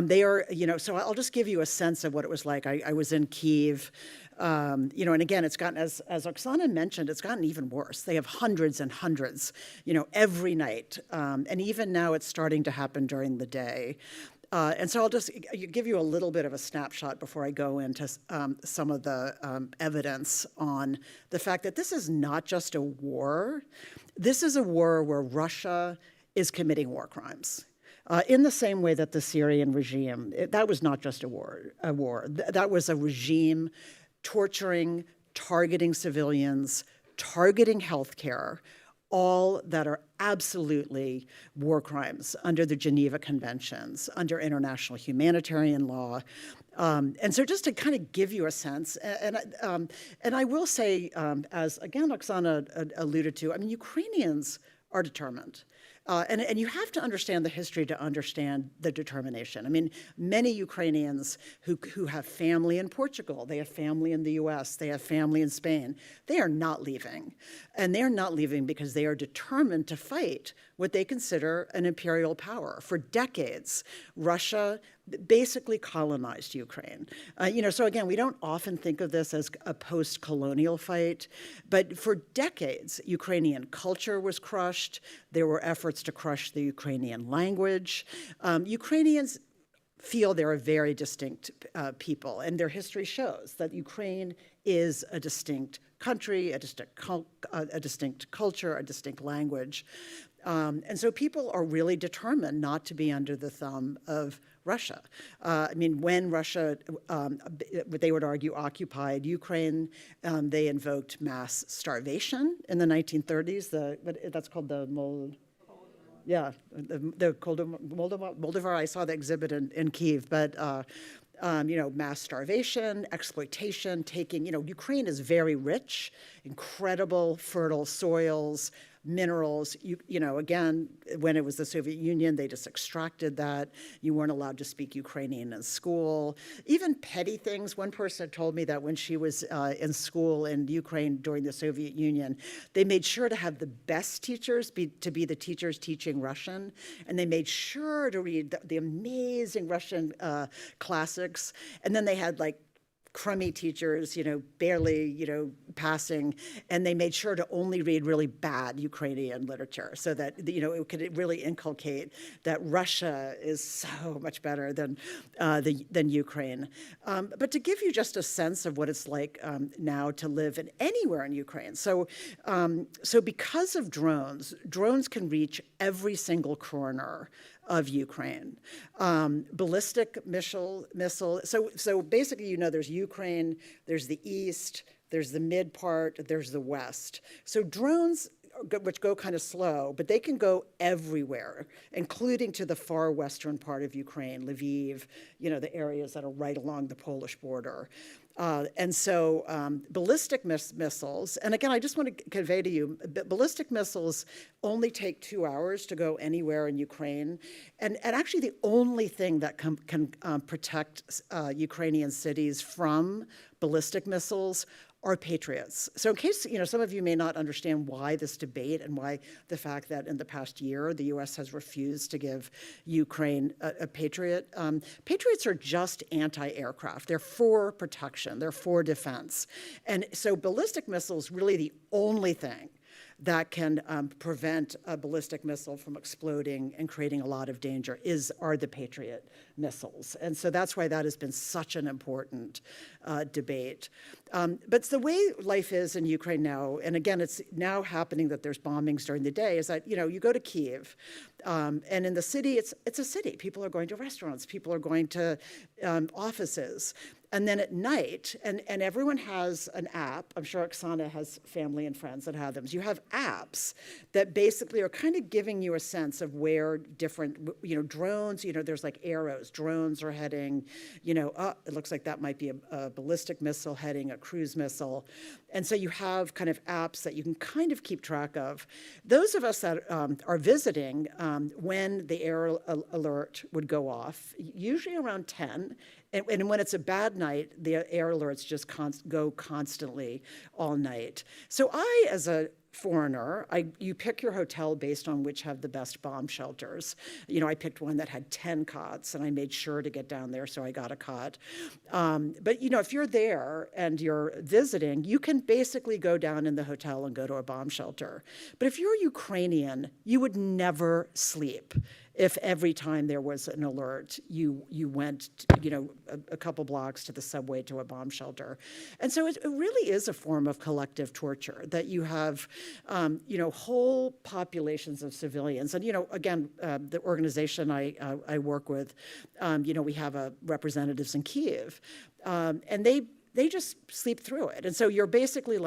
They are, you know, so I'll just give you a sense of what it was like. I was in Kyiv, you know, and again, it's gotten, as Oksana mentioned, it's gotten even worse. They have hundreds and hundreds, you know, every night. And even now it's starting to happen during the day. And so I'll just give you a little bit of a snapshot before I go into some of the evidence on the fact that this is not just a war. This is a war where Russia is committing war crimes. In the same way that the Syrian regime, that was not just a war. That was a regime torturing, targeting civilians, targeting healthcare, all that are absolutely war crimes under the Geneva Conventions, under international humanitarian law. And so just to kind of give you a sense, and I will say, as again Oksana alluded to, I mean, Ukrainians are determined. And you have to understand the history to understand the determination. I mean, many Ukrainians who have family in Portugal, they have family in the US, they have family in Spain, they are not leaving. And they are not leaving because they are determined to fight what they consider an imperial power. For decades, Russia basically colonized Ukraine. You know, so again, we don't often think of this as a post-colonial fight, but for decades, Ukrainian culture was crushed. There were efforts to crush the Ukrainian language. Ukrainians feel they're a very distinct people, and their history shows that Ukraine is a distinct country, a distinct culture, a distinct language. And so people are really determined not to be under the thumb of Russia. I mean, when Russia, they would argue, occupied Ukraine, they invoked mass starvation in the 1930s. That's called the Moldovar. I saw the exhibit in Kyiv, but mass starvation, exploitation, taking, Ukraine is very rich, incredible fertile soils, minerals. Again, when it was the Soviet Union, they just extracted that. You weren't allowed to speak Ukrainian in school. Even petty things. One person told me that when she was in school in Ukraine during the Soviet Union, they made sure to have the best teachers to be the teachers teaching Russian, and they made sure to read the amazing Russian classics, and then they had crummy teachers, barely, passing, and they made sure to only read really bad Ukrainian literature so that, it could really inculcate that Russia is so much better than Ukraine. But to give you just a sense of what it's like now to live anywhere in Ukraine. So because of drones can reach every single corner of Ukraine. Ballistic missile. So basically, there's Ukraine, there's the east, there's the mid part, there's the west. So drones, which go kind of slow, but they can go everywhere, including to the far western part of Ukraine, Lviv, the areas that are right along the Polish border. And so ballistic missiles, and again, I just want to convey to you, ballistic missiles only take 2 hours to go anywhere in Ukraine. And actually the only thing that can protect Ukrainian cities from ballistic missiles are Patriots. So in case, some of you may not understand why this debate and why the fact that in the past year, the U.S. has refused to give Ukraine a Patriot. Patriots are just anti-aircraft. They're for protection. They're for defense. And so ballistic missiles, really the only thing that can prevent a ballistic missile from exploding and creating a lot of danger are the Patriot missiles. And so that's why that has been such an important debate. But the way life is in Ukraine now, and again, it's now happening that there's bombings during the day, is that, you go to Kyiv, and in the city, it's a city. People are going to restaurants. People are going to offices. And then at night, and everyone has an app. I'm sure Oksana has family and friends that have them. So you have apps that basically are kind of giving you a sense of where different, drones, there's arrows. Drones are heading, it looks like that might be a ballistic missile heading a cruise missile. And so you have kind of apps that you can kind of keep track of. Those of us that are visiting, when the air alert would go off, usually around 10, and when it's a bad night, the air alerts just go constantly all night. So I, as a foreigner, you pick your hotel based on which have the best bomb shelters. I picked one that had 10 cots, and I made sure to get down there, so I got a cot. But, if you're there and you're visiting, you can basically go down in the hotel and go to a bomb shelter. But if you're Ukrainian, you would never sleep if every time there was an alert, you went, a couple blocks to the subway to a bomb shelter. And so it really is a form of collective torture that you have, whole populations of civilians. And, again, the organization I work with, we have representatives in Kyiv, and they just sleep through it. And so you're basically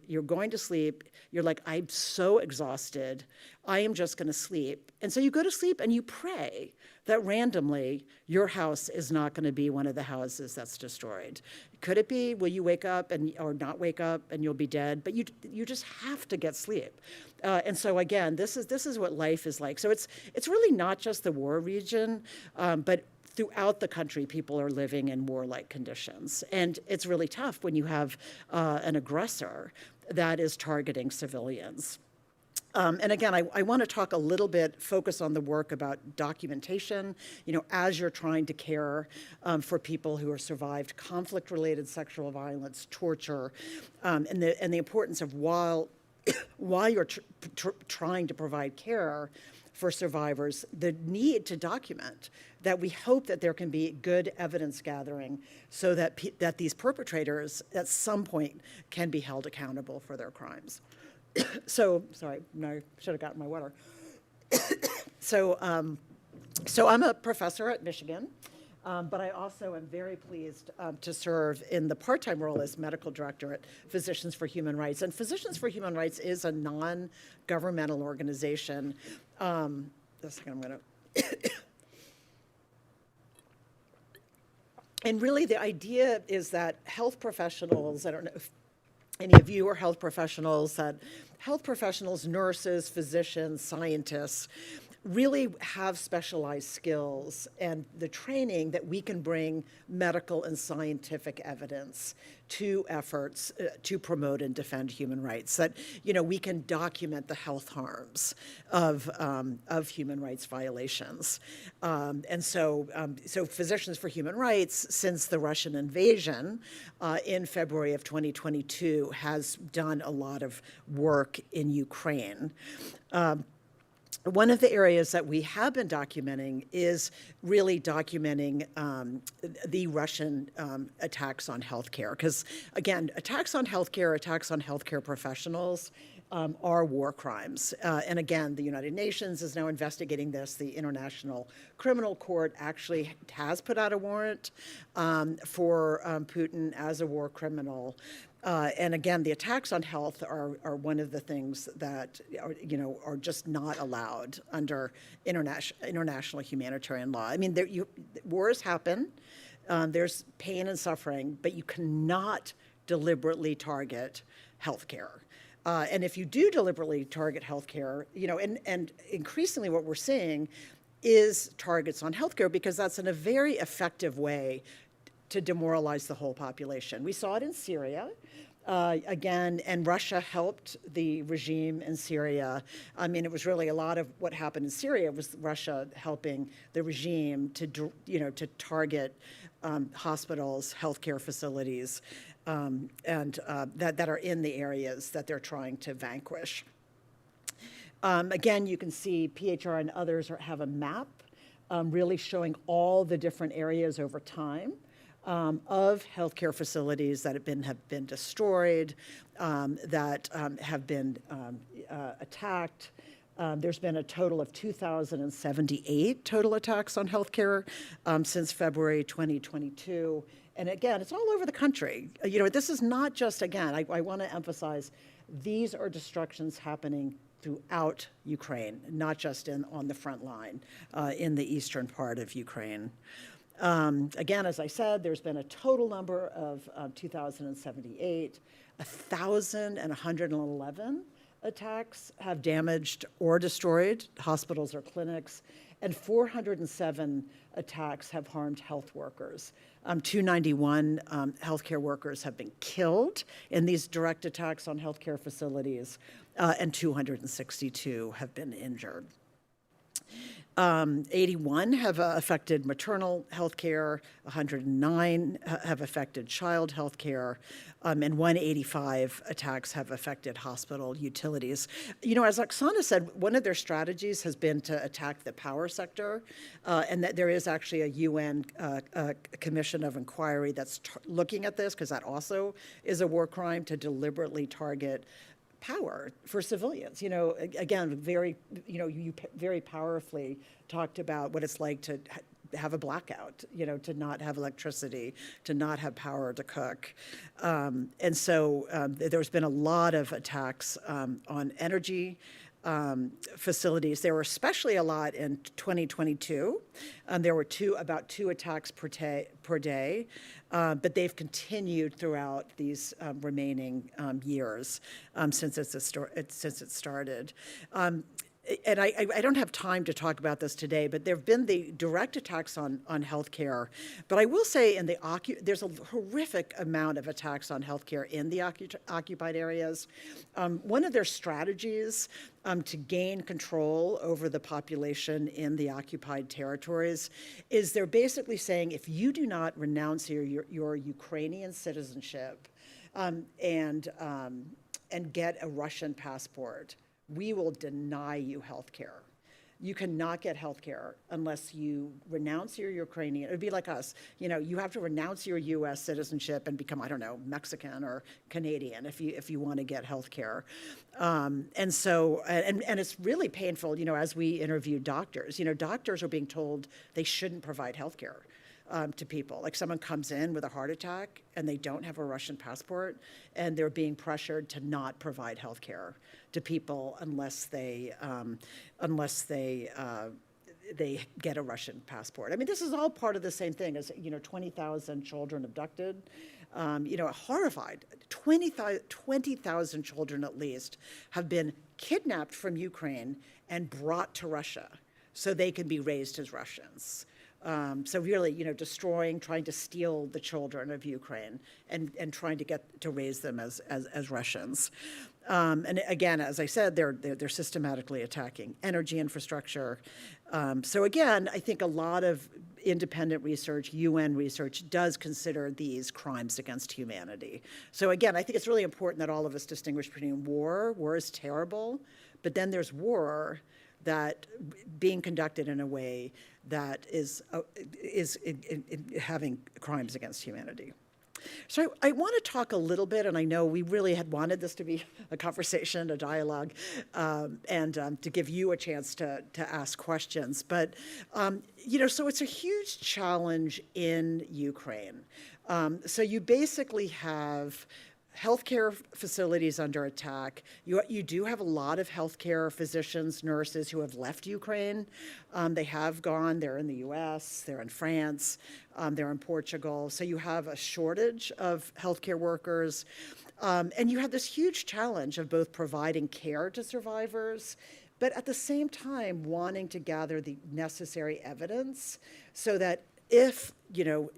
you're going to sleep. You're like, I'm so exhausted. I am just going to sleep. And so you go to sleep and you pray that randomly your house is not going to be one of the houses that's destroyed. Could it be? Will you wake up or not wake up and you'll be dead? But you just have to get sleep. And so again, this is what life is like. So it's really not just the war region, but throughout the country, people are living in warlike conditions. And it's really tough when you have an aggressor that is targeting civilians. And again, I want to talk a little bit, focus on the work about documentation, as you're trying to care for people who have survived conflict-related sexual violence, torture, and the importance of while you're trying to provide care for survivors, the need to document that we hope that there can be good evidence gathering so that that these perpetrators at some point can be held accountable for their crimes. So, sorry, I should have gotten my water. So So I'm a professor at Michigan, but I also am very pleased to serve in the part-time role as medical director at Physicians for Human Rights. And Physicians for Human Rights is a non-governmental organization. Just a second, I'm going to. And really, the idea is that health professionals, I don't know if any of you are health professionals, that health professionals, nurses, physicians, scientists, really have specialized skills and the training that we can bring medical and scientific evidence to efforts to promote and defend human rights, that, we can document the health harms of human rights violations. So Physicians for Human Rights, since the Russian invasion in February of 2022, has done a lot of work in Ukraine. One of the areas that we have been documenting is really documenting the Russian attacks on healthcare. Because, again, attacks on healthcare professionals are war crimes. And again, the United Nations is now investigating this. The International Criminal Court actually has put out a warrant for Putin as a war criminal. And again, the attacks on health are one of the things that are just not allowed under international humanitarian law. I mean, wars happen. There's pain and suffering, but you cannot deliberately target healthcare. And if you do deliberately target healthcare, and increasingly what we're seeing is targets on healthcare, because that's in a very effective way to demoralize the whole population. We saw it in Syria. Again, and Russia helped the regime in Syria. I mean, it was really a lot of what happened in Syria was Russia helping the regime to target hospitals, healthcare facilities, that are in the areas that they're trying to vanquish. Again, you can see PHR and others have a map really showing all the different areas over time of healthcare facilities that have been destroyed, that have been attacked. There's been a total of 2,078 total attacks on healthcare since February 2022. And again, it's all over the country. This is not just, again, I want to emphasize, these are destructions happening throughout Ukraine, not just on the front line in the eastern part of Ukraine. Again, as I said, there's been a total number of 2,078, 1,111 attacks have damaged or destroyed hospitals or clinics, and 407 attacks have harmed health workers. 291 healthcare workers have been killed in these direct attacks on healthcare facilities, and 262 have been injured. 81 have affected maternal health care, 109 have affected child health care, and 185 attacks have affected hospital utilities. As Oksana said, one of their strategies has been to attack the power sector, and that there is actually a UN commission of inquiry that's looking at this, because that also is a war crime, to deliberately target power for civilians. Again, you very powerfully talked about what it's like to have a blackout, to not have electricity, to not have power to cook. And so there's been a lot of attacks on energy facilities. There were especially a lot in 2022. There were about two attacks per day, but they've continued throughout these remaining years since it started. And I don't have time to talk about this today, but there have been the direct attacks on healthcare. But I will say there's a horrific amount of attacks on healthcare in the occupied areas. One of their strategies to gain control over the population in the occupied territories is they're basically saying, if you do not renounce your Ukrainian citizenship and get a Russian passport, we will deny you health care. You cannot get health care unless you renounce your Ukrainian. It would be like us. You have to renounce your U.S. citizenship and become, I don't know, Mexican or Canadian if you want to get health care. And it's really painful, as we interview doctors. Doctors are being told they shouldn't provide health care to people. Like someone comes in with a heart attack and they don't have a Russian passport, and they're being pressured to not provide health care to people unless they get a Russian passport. I mean, this is all part of the same thing as 20,000 children abducted. Horrified. 20,000 children at least have been kidnapped from Ukraine and brought to Russia so they can be raised as Russians. So really, destroying, trying to steal the children of Ukraine and trying to raise them as Russians. And again, as I said, they're systematically attacking energy infrastructure. So again, I think a lot of independent research, UN research, does consider these crimes against humanity. So again, I think it's really important that all of us distinguish between war. War is terrible, but then there's war that being conducted in a way that is having crimes against humanity. So I want to talk a little bit, and I know we really had wanted this to be a conversation, a dialogue, and to give you a chance to ask questions. But, so it's a huge challenge in Ukraine. So you basically have healthcare facilities under attack. You do have a lot of healthcare physicians, nurses who have left Ukraine. They have gone. They're in the U.S., they're in France, they're in Portugal. So you have a shortage of healthcare workers. And you have this huge challenge of both providing care to survivors, but at the same time wanting to gather the necessary evidence so that if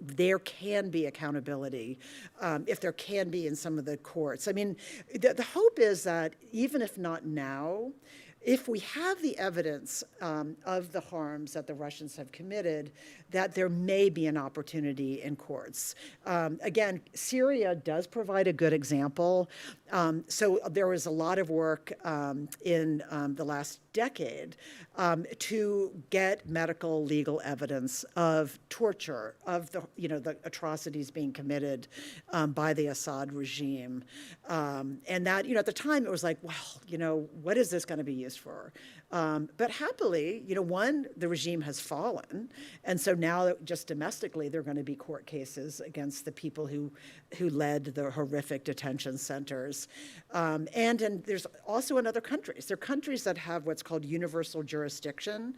there can be accountability, if there can be in some of the courts. I mean, the hope is that even if not now, if we have the evidence of the harms that the Russians have committed, that there may be an opportunity in courts. Again, Syria does provide a good example. So there was a lot of work in the last decade to get medical legal evidence of torture, of the atrocities being committed by the Assad regime. And that, at the time it was like, well, what is this going to be used for? But happily, one, the regime has fallen. And so now just domestically, there are going to be court cases against the people who led the horrific detention centers. And there's also in other countries. There are countries that have what's called universal jurisdiction.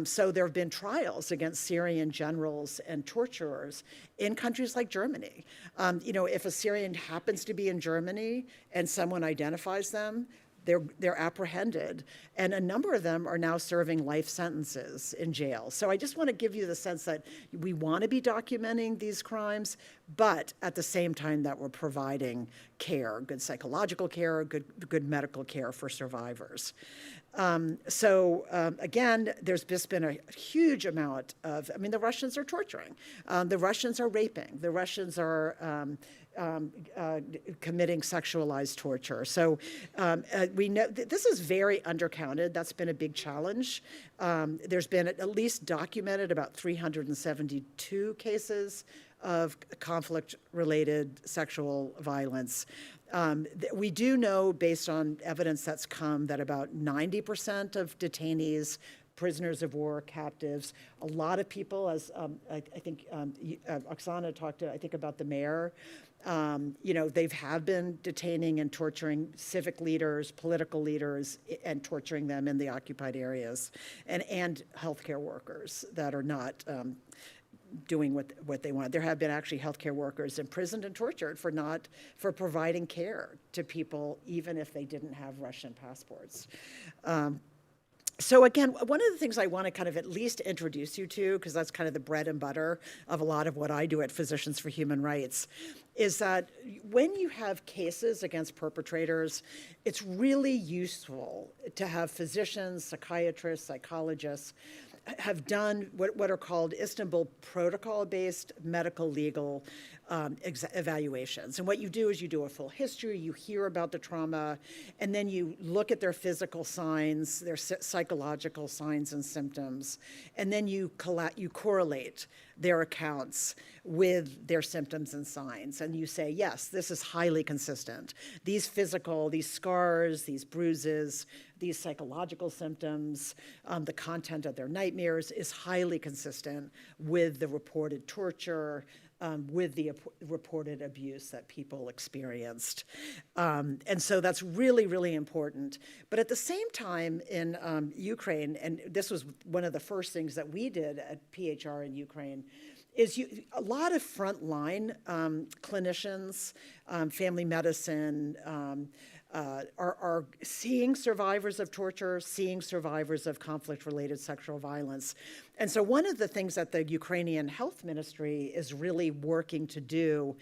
So there have been trials against Syrian generals and torturers in countries like Germany. If a Syrian happens to be in Germany and someone identifies them, they're apprehended, and a number of them are now serving life sentences in jail. So I just want to give you the sense that we want to be documenting these crimes, but at the same time that we're providing care, good psychological care, good medical care for survivors. Again, there's just been a huge amount of, the Russians are torturing. The Russians are raping. The Russians are committing sexualized torture. So we know this is very undercounted. That's been a big challenge. There's been at least documented about 372 cases of conflict-related sexual violence. We do know, based on evidence that's come, that about 90% of detainees, prisoners of war, captives, a lot of people, as I think Oksana talked, about the mayor, they have been detaining and torturing civic leaders, political leaders, and torturing them in the occupied areas, and healthcare workers that are not doing what they want. There have been actually healthcare workers imprisoned and tortured for providing care to people, even if they didn't have Russian passports. So again, one of the things I want to kind of at least introduce you to, because that's kind of the bread and butter of a lot of what I do at Physicians for Human Rights, is that when you have cases against perpetrators, it's really useful to have physicians, psychiatrists, psychologists have done what are called Istanbul Protocol-based medical legal evaluations. And what you do is you do a full history, you hear about the trauma, and then you look at their physical signs, their psychological signs and symptoms, and then you correlate their accounts with their symptoms and signs. And you say, yes, this is highly consistent. These scars, these bruises, these psychological symptoms, the content of their nightmares is highly consistent with the reported torture, with the reported abuse that people experienced. And so that's really, really important. But at the same time in Ukraine, and this was one of the first things that we did at PHR in Ukraine, is a lot of frontline clinicians, family medicine, are seeing survivors of torture, seeing survivors of conflict-related sexual violence. And so one of the things that the Ukrainian Health Ministry is really working to do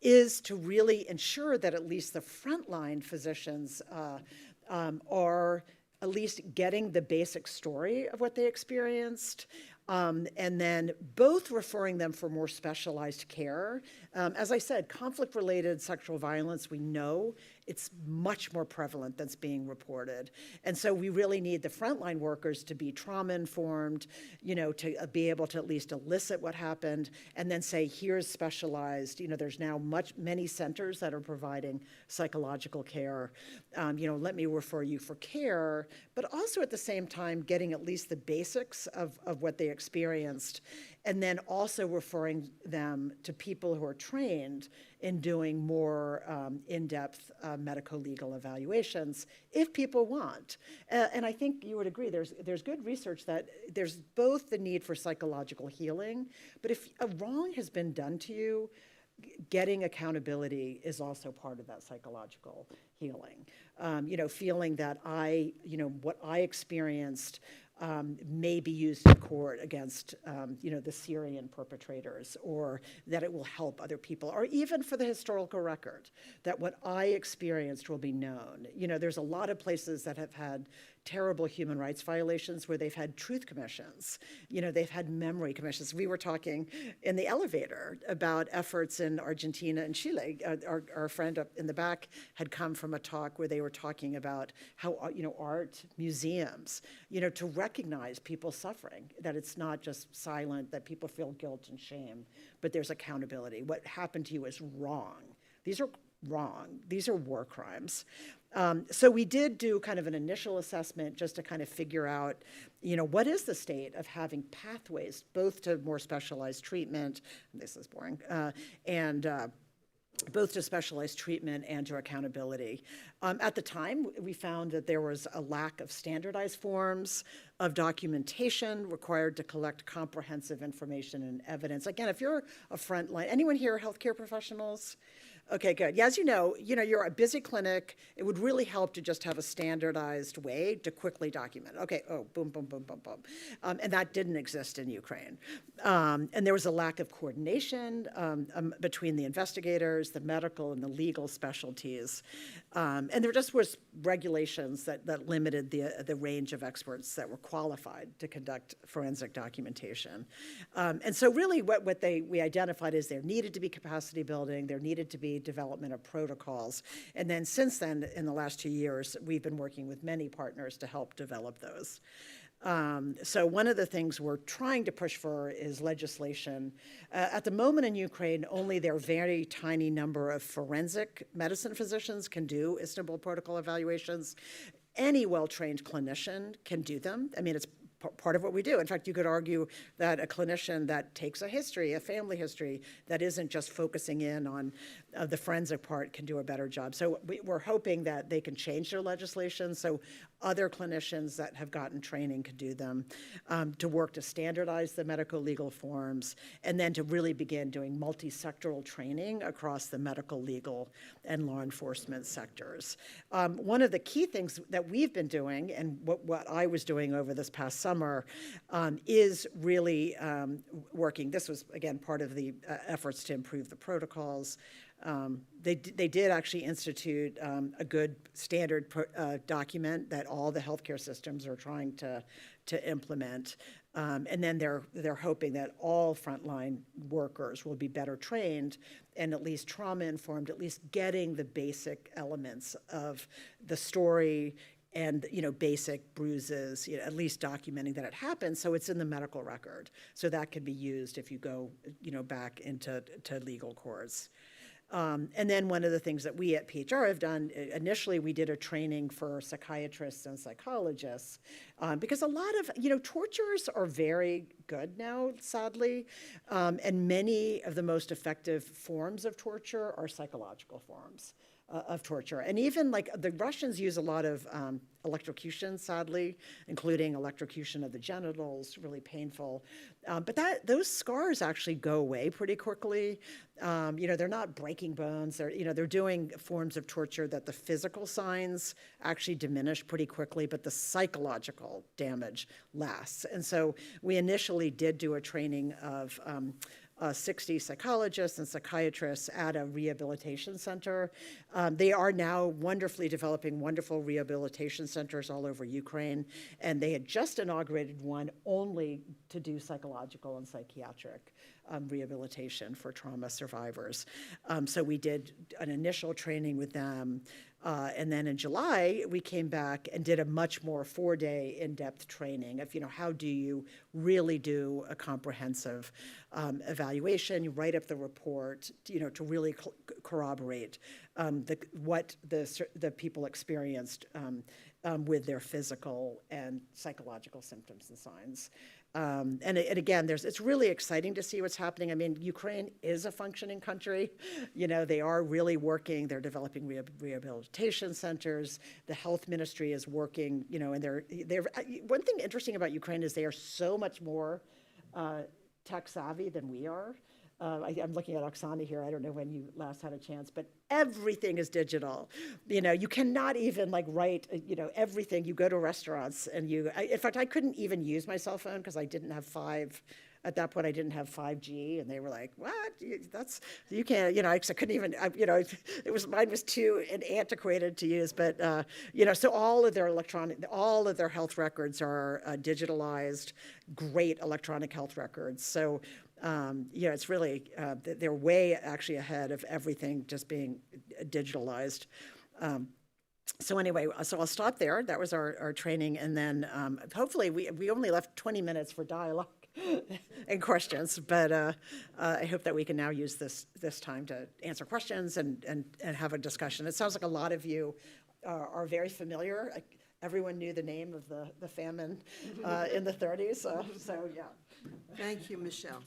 is to really ensure that at least the frontline physicians are at least getting the basic story of what they experienced, and then both referring them for more specialized care. As I said, conflict-related sexual violence, we know it's much more prevalent than's being reported. And so we really need the frontline workers to be trauma-informed, to be able to at least elicit what happened, and then say, here's specialized, there's now many centers that are providing psychological care. Let me refer you for care, but also at the same time getting at least the basics of what they experienced, and then also referring them to people who are trained in doing more in-depth medico-legal evaluations if people want. And I think you would agree, there's good research that there's both the need for psychological healing, but if a wrong has been done to you, getting accountability is also part of that psychological healing. Feeling that what I experienced may be used in court against, the Syrian perpetrators, or that it will help other people, or even for the historical record, that what I experienced will be known. There's a lot of places that have had terrible human rights violations where they've had truth commissions. They've had memory commissions. We were talking in the elevator about efforts in Argentina and Chile. Our friend up in the back had come from a talk where they were talking about how, art, museums, to recognize people's suffering, that it's not just silent, that people feel guilt and shame, but there's accountability. What happened to you is wrong. These are wrong. These are war crimes. So we did do kind of an initial assessment just to kind of figure out, what is the state of having pathways both to more specialized treatment, this is boring, and both to specialized treatment and to accountability. At the time, we found that there was a lack of standardized forms of documentation required to collect comprehensive information and evidence. Again, if you're a frontline, anyone here healthcare professionals? Okay, good. Yeah, as you know, you're a busy clinic. It would really help to just have a standardized way to quickly document. Okay, boom, boom, boom, boom, boom. And that didn't exist in Ukraine. And there was a lack of coordination between the investigators, the medical and the legal specialties. And there just was regulations that limited the range of experts that were qualified to conduct forensic documentation. And so really what we identified is there needed to be capacity building, there needed to be development of protocols. And then since then, in the last 2 years, we've been working with many partners to help develop those. So one of the things we're trying to push for is legislation. At the moment in Ukraine, only their very tiny number of forensic medicine physicians can do Istanbul Protocol evaluations. Any well-trained clinician can do them. I mean, it's part of what we do. In fact, you could argue that a clinician that takes a history, a family history, that isn't just focusing in on the forensic part can do a better job. So we're hoping that they can change their legislation so other clinicians that have gotten training could do them, to work to standardize the medical legal forms, and then to really begin doing multi-sectoral training across the medical, legal, and law enforcement sectors. One of the key things that we've been doing, and what I was doing over this past summer, is really working. This was, again, part of the efforts to improve the protocols. They did actually institute a good standard document that all the healthcare systems are trying to implement. And then they're hoping that all frontline workers will be better trained and at least trauma-informed, at least getting the basic elements of the story and, basic bruises, at least documenting that it happened, so it's in the medical record. So that can be used if you go, back into legal courts. And then one of the things that we at PHR have done, initially we did a training for psychiatrists and psychologists, because a lot of, torturers are very good now, sadly, and many of the most effective forms of torture are psychological forms of torture. And even like the Russians use a lot of electrocution, sadly, including electrocution of the genitals, really painful. But those scars actually go away pretty quickly. They're not breaking bones. They're doing forms of torture that the physical signs actually diminish pretty quickly, but the psychological damage lasts. And so we initially did do a training of 60 psychologists and psychiatrists at a rehabilitation center. They are now wonderfully developing wonderful rehabilitation centers all over Ukraine, and they had just inaugurated one only to do psychological and psychiatric rehabilitation for trauma survivors. So we did an initial training with them, and then in July, we came back and did a much more 4-day in-depth training of, how do you really do a comprehensive evaluation, you write up the report, to really corroborate what the people experienced with their physical and psychological symptoms and signs. And again, it's really exciting to see what's happening. I mean, Ukraine is a functioning country. They are really working. They're developing rehabilitation centers. The health ministry is working. And they're one thing interesting about Ukraine is they are so much more tech savvy than we are. I'm looking at Oksana here. I don't know when you last had a chance, but everything is digital. You cannot even write, everything. You go to restaurants and in fact, I couldn't even use my cell phone because I didn't have at that point I didn't have 5G, and they were like, what? You can't, I couldn't even, mine was too antiquated to use, but, so all of their health records are digitalized, great electronic health records. So, it's really, they're way actually ahead of everything just being digitalized. So anyway, so I'll stop there. That was our training. And then hopefully we only left 20 minutes for dialogue and questions, but I hope that we can now use this time to answer questions and have a discussion. It sounds like a lot of you are very familiar. Everyone knew the name of the famine in the 30s. So yeah. Thank you, Michele.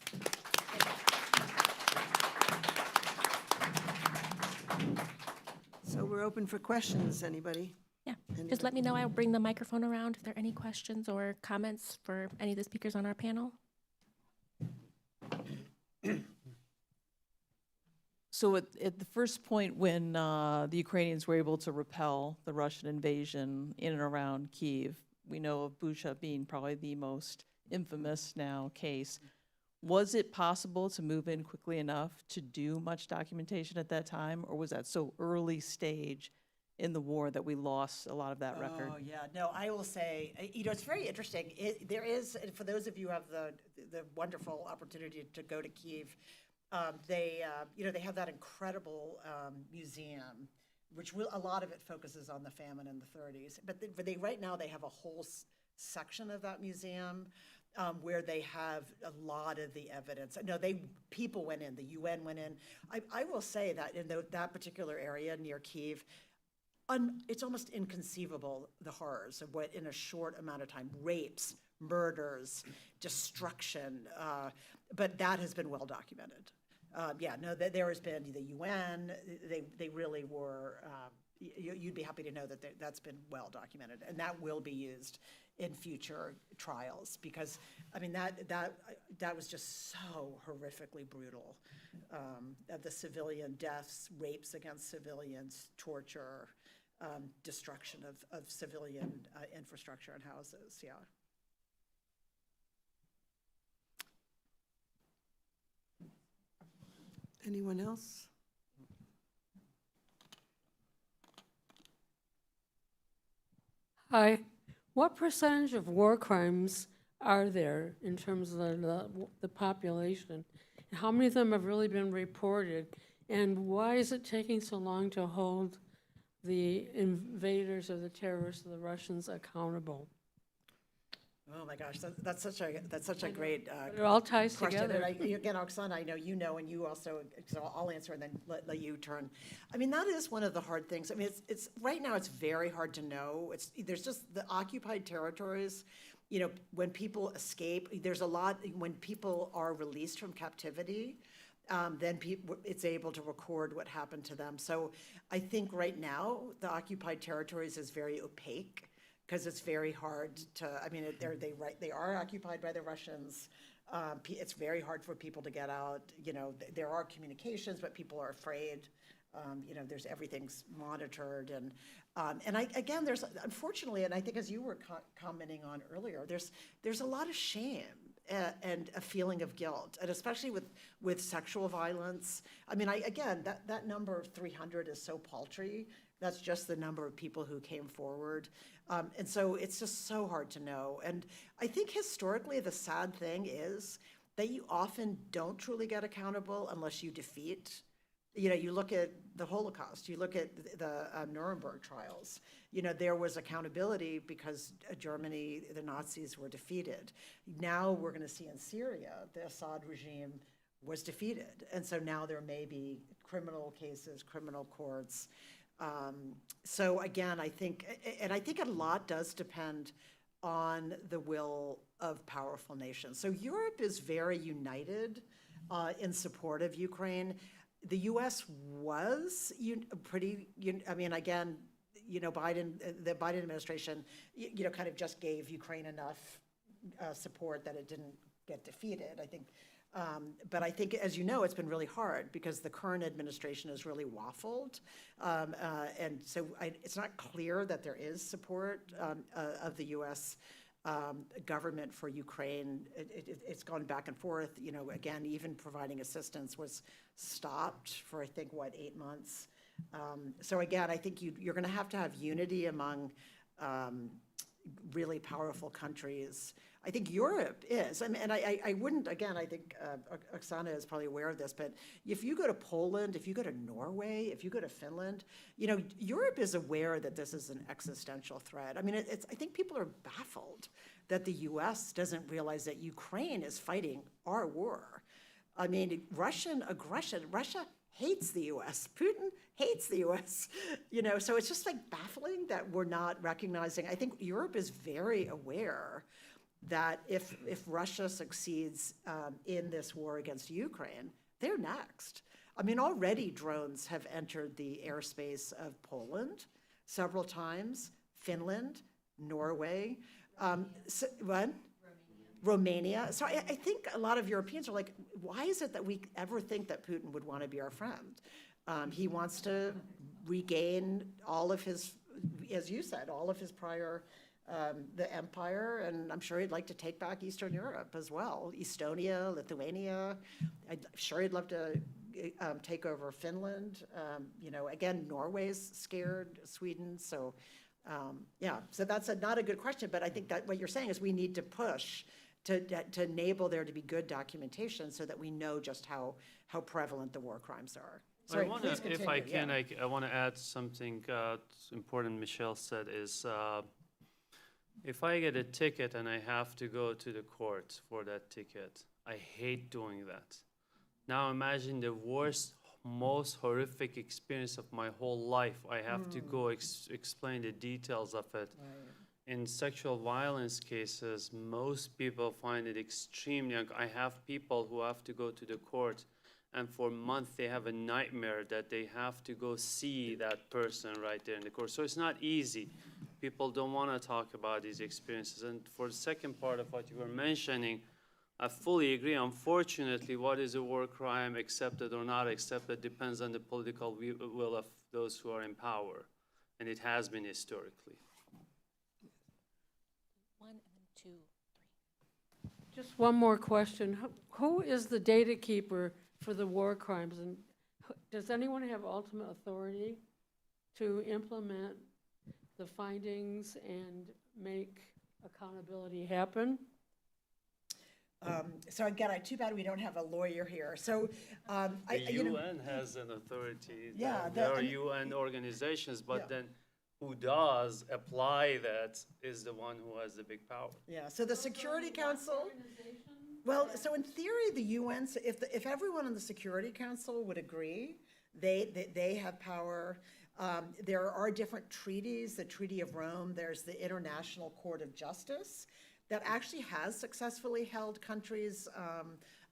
So we're open for questions. Anybody? Yeah, just let me know. I'll bring the microphone around if there are any questions or comments for any of the speakers on our panel. So at the first point when the Ukrainians were able to repel the Russian invasion in and around Kyiv, we know of Bucha being probably the most infamous now case. Was it possible to move in quickly enough to do much documentation at that time, or was that so early stage in the war that we lost a lot of that record? Oh, yeah. No, I will say, it's very interesting. There is, for those of you who have the wonderful opportunity to go to Kyiv, they have that incredible museum, which a lot of it focuses on the famine in the 30s. But right now they have a whole section of that museum where they have a lot of the evidence. No, people went in, the UN went in. I will say that in that particular area near Kyiv, it's almost inconceivable, the horrors of what in a short amount of time, rapes, murders, destruction, but that has been well documented. There has been the UN, they really were, you'd be happy to know that that's been well documented, and that will be used in future trials, because, I mean, that was just so horrifically brutal. The civilian deaths, rapes against civilians, torture, destruction of civilian infrastructure and houses, yeah. Anyone else? Hi. What percentage of war crimes are there in terms of the population? How many of them have really been reported? And why is it taking so long to hold the invaders or the terrorists or the Russians accountable? Oh my gosh, that's such a great It all ties question. together. And again, Oksana, I know you know, and you also, so I'll answer and then let you turn. I mean, that is one of the hard things. I mean, it's right now it's very hard to know. There's just the occupied territories. You know, when people escape, there's a lot, when people are released from captivity, then it's able to record what happened to them. So I think right now, the occupied territories is very opaque, because it's very hard to, I mean, they are occupied by the Russians. It's very hard for people to get out. You know, there are communications, but people are afraid. You know, everything's monitored. And again, there's, unfortunately, and I think as you were commenting on earlier, there's a lot of shame and a feeling of guilt, and especially with sexual violence. I mean, again, that number of 300 is so paltry. That's just the number of people who came forward. And so it's just so hard to know. And I think historically, the sad thing is that you often don't truly get accountable unless you defeat. You know, you look at the Holocaust, you look at the Nuremberg trials. You know, there was accountability because Germany, the Nazis were defeated. Now we're going to see in Syria, the Assad regime was defeated. And so now there may be criminal cases, criminal courts. So again, I think a lot does depend on the will of powerful nations. So Europe is very united in support of Ukraine. The U.S. was I mean, again, you know, the Biden administration, you know, kind of just gave Ukraine enough support that it didn't get defeated, I think. But I think, as you know, it's been really hard because the current administration has really waffled. And so it's not clear that there is support of the U.S. Government for Ukraine. It's gone back and forth. You know, again, even providing assistance was stopped for, I think, 8 months. So again, I think you're going to have unity among really powerful countries. I think Europe is, and I wouldn't, again, I think Oksana is probably aware of this, but if you go to Poland, if you go to Norway, if you go to Finland, you know, Europe is aware that this is an existential threat. I mean, I think people are baffled that the U.S. doesn't realize that Ukraine is fighting our war. I mean, Russian aggression, Russia hates the U.S. Putin hates the U.S. You know, so it's just like baffling that we're not recognizing. I think Europe is very aware that if Russia succeeds in this war against Ukraine, they're next. I mean, already drones have entered the airspace of Poland several times, Finland, Norway. Romania. So I think a lot of Europeans are like, why is it that we ever think that Putin would want to be our friend? He wants to regain all of his, as you said, all of his prior, the empire, and I'm sure he'd like to take back Eastern Europe as well, Estonia, Lithuania. I'm sure he'd love to take over Finland. You know, again, Norway's scared, Sweden, so yeah, so that's not a good question, but I think that what you're saying is we need to push to enable there to be good documentation so that we know just how prevalent the war crimes are. Sorry, I want please to, if I continue, can, yeah. I want to add something important Michele said is, if I get a ticket and I have to go to the court for that ticket, I hate doing that. Now imagine the worst, most horrific experience of my whole life. I have to go explain the details of it. Right. In sexual violence cases, most people find it extremely. I have people who have to go to the court, and for months they have a nightmare that they have to go see that person right there in the court. So it's not easy. People don't want to talk about these experiences. And for the second part of what you were mentioning, I fully agree. Unfortunately, what is a war crime, accepted or not accepted, depends on the political will of those who are in power. And it has been historically. 1 and then 2, 3. Just one more question. Who is the data keeper for the war crimes? And does anyone have ultimate authority to implement the findings and make accountability happen? So again, too bad we don't have a lawyer here. So, The you know, UN has an authority. Yeah, There are and- UN organizations, but Yeah. then who does apply that is the one who has the big power. yeah, so the Security Council, well, so in theory, the UN, if everyone in the Security Council would agree, they have power. There are different treaties, the Treaty of Rome, there's the International Court of Justice that actually has successfully held countries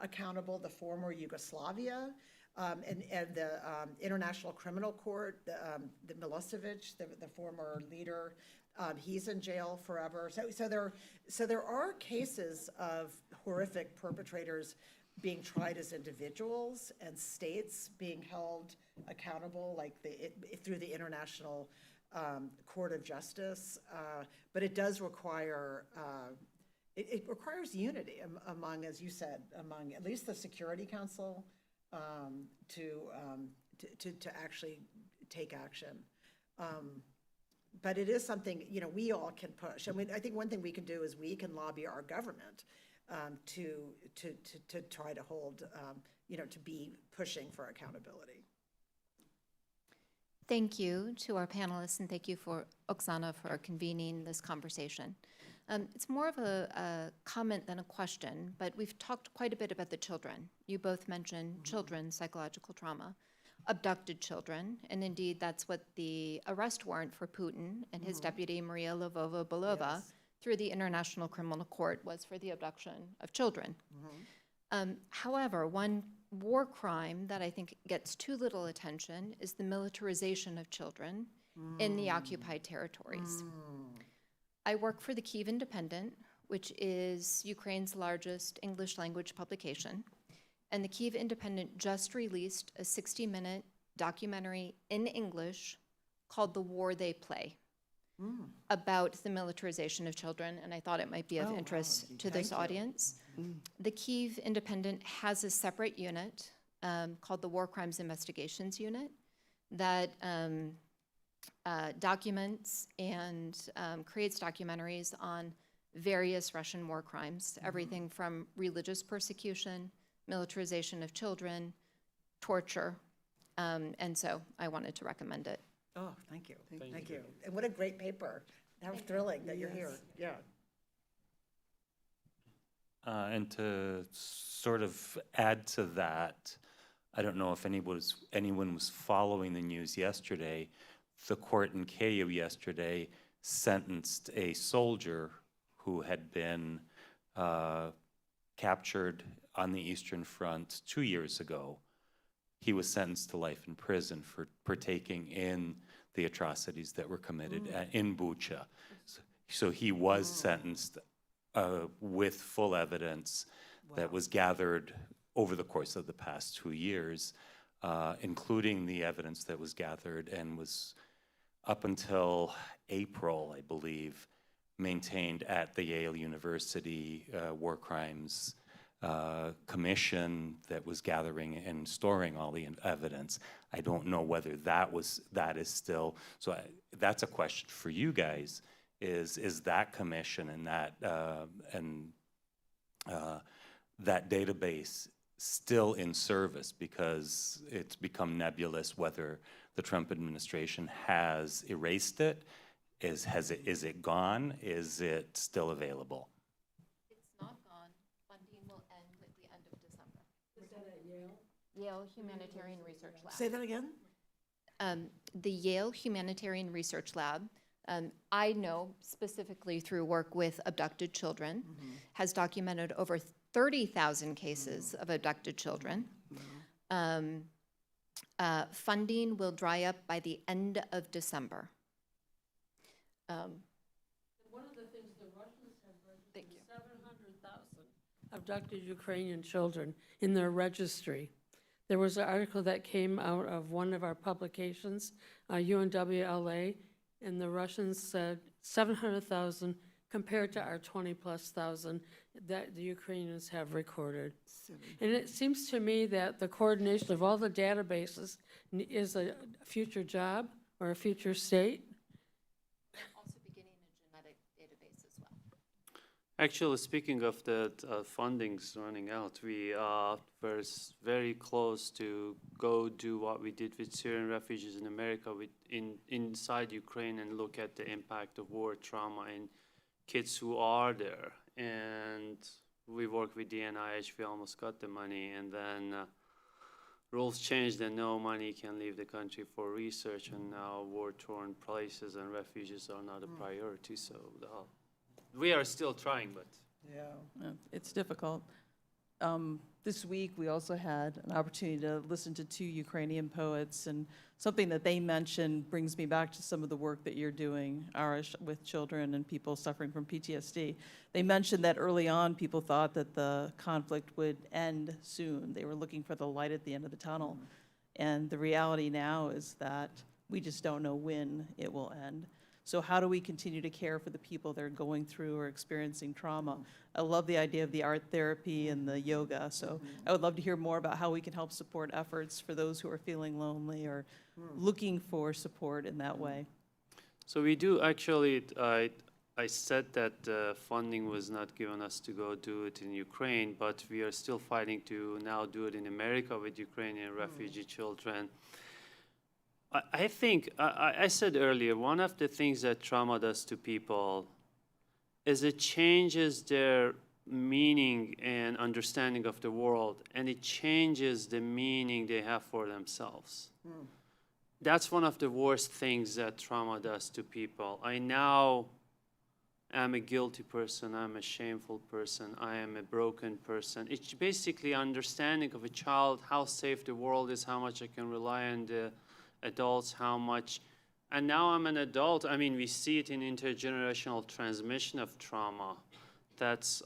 accountable, the former Yugoslavia, and the International Criminal Court, the Milosevic, the former leader, he's in jail forever. So there are cases of horrific perpetrators being tried as individuals and states being held accountable, like through the International Court of Justice. But it does require it requires unity among, as you said, among at least the Security Council to actually take action. But it is something, you know, we all can push. I mean, I think one thing we can do is we can lobby our government to try to hold, you know, to be pushing for accountability. Thank you to our panelists, and thank you for Oksana for convening this conversation. It's more of a comment than a question, but we've talked quite a bit about the children. You both mentioned children's psychological trauma, abducted children, and indeed that's what the arrest warrant for Putin and his deputy Maria Lvova-Belova through the International Criminal Court was for the abduction of children. However, one war crime that I think gets too little attention is the militarization of children in the occupied territories. I work for the Kyiv Independent, which is Ukraine's largest English language publication. And the Kyiv Independent just released a 60-minute documentary in English called The War They Play about the militarization of children, and I thought it might be of interest to this audience. The Kyiv Independent has a separate unit called the War Crimes Investigations Unit that documents and creates documentaries on various Russian war crimes, everything from religious persecution, militarization of children, torture, and so I wanted to recommend it. Oh, thank you. Thank you. And what a great paper. How thrilling that you're here. Yeah. And to sort of add to that, I don't know if anyone was following the news yesterday. The court in Kyiv yesterday sentenced a soldier who had been captured on the Eastern Front 2 years ago. He was sentenced to life in prison for partaking in the atrocities that were committed in Bucha. So he was sentenced with full evidence that was gathered over the course of the past 2 years, including the evidence that was gathered and was up until April, I believe, maintained at the Yale University War Crimes Commission that was gathering and storing all the evidence. I don't know whether that is still, so that's a question for you guys, is that commission and that database still in service, because it's become nebulous whether the Trump administration has erased it. Is it gone? Is it still available? It's not gone. Funding will end at the end of December. Is that at Yale? Yale Humanitarian Research Lab. Say that again? The Yale Humanitarian Research Lab, I know specifically through work with abducted children, has documented over 30,000 cases of abducted children. Funding will dry up by the end of December. One of the things the Russians have registered 700,000 abducted Ukrainian children in their registry. There was an article that came out of one of our publications, UNWLA, and the Russians said 700,000 compared to our 20+ thousand that the Ukrainians have recorded. And it seems to me that the coordination of all the databases is a future job or a future state. Also beginning a genetic database as well. Actually, speaking of that, funding's running out. We were very close to go do what we did with Syrian refugees in America, inside Ukraine, and look at the impact of war trauma in kids who are there. And we worked with the NIH. We almost got the money, and then rules changed, and no money can leave the country for research. And now war-torn places and refugees are not a priority. So we are still trying, but Yeah, it's difficult. This week, we also had an opportunity to listen to 2 Ukrainian poets, and something that they mentioned brings me back to some of the work that you're doing, Arash, with children and people suffering from PTSD. They mentioned that early on, people thought that the conflict would end soon. They were looking for the light at the end of the tunnel. And the reality now is that we just don't know when it will end. So how do we continue to care for the people that are going through or experiencing trauma? I love the idea of the art therapy and the yoga. So I would love to hear more about how we can help support efforts for those who are feeling lonely or looking for support in that way. so we do actually. I said that funding was not given us to go do it in Ukraine, but we are still fighting to now do it in America with Ukrainian refugee children. I think, I said earlier, one of the things that trauma does to people is it changes their meaning and understanding of the world, and it changes the meaning they have for themselves. That's one of the worst things that trauma does to people. I now am a guilty person, I'm a shameful person, I am a broken person. It's basically understanding of a child, how safe the world is, how much I can rely on the adults, how much, and now I'm an adult. I mean, we see it in intergenerational transmission of trauma.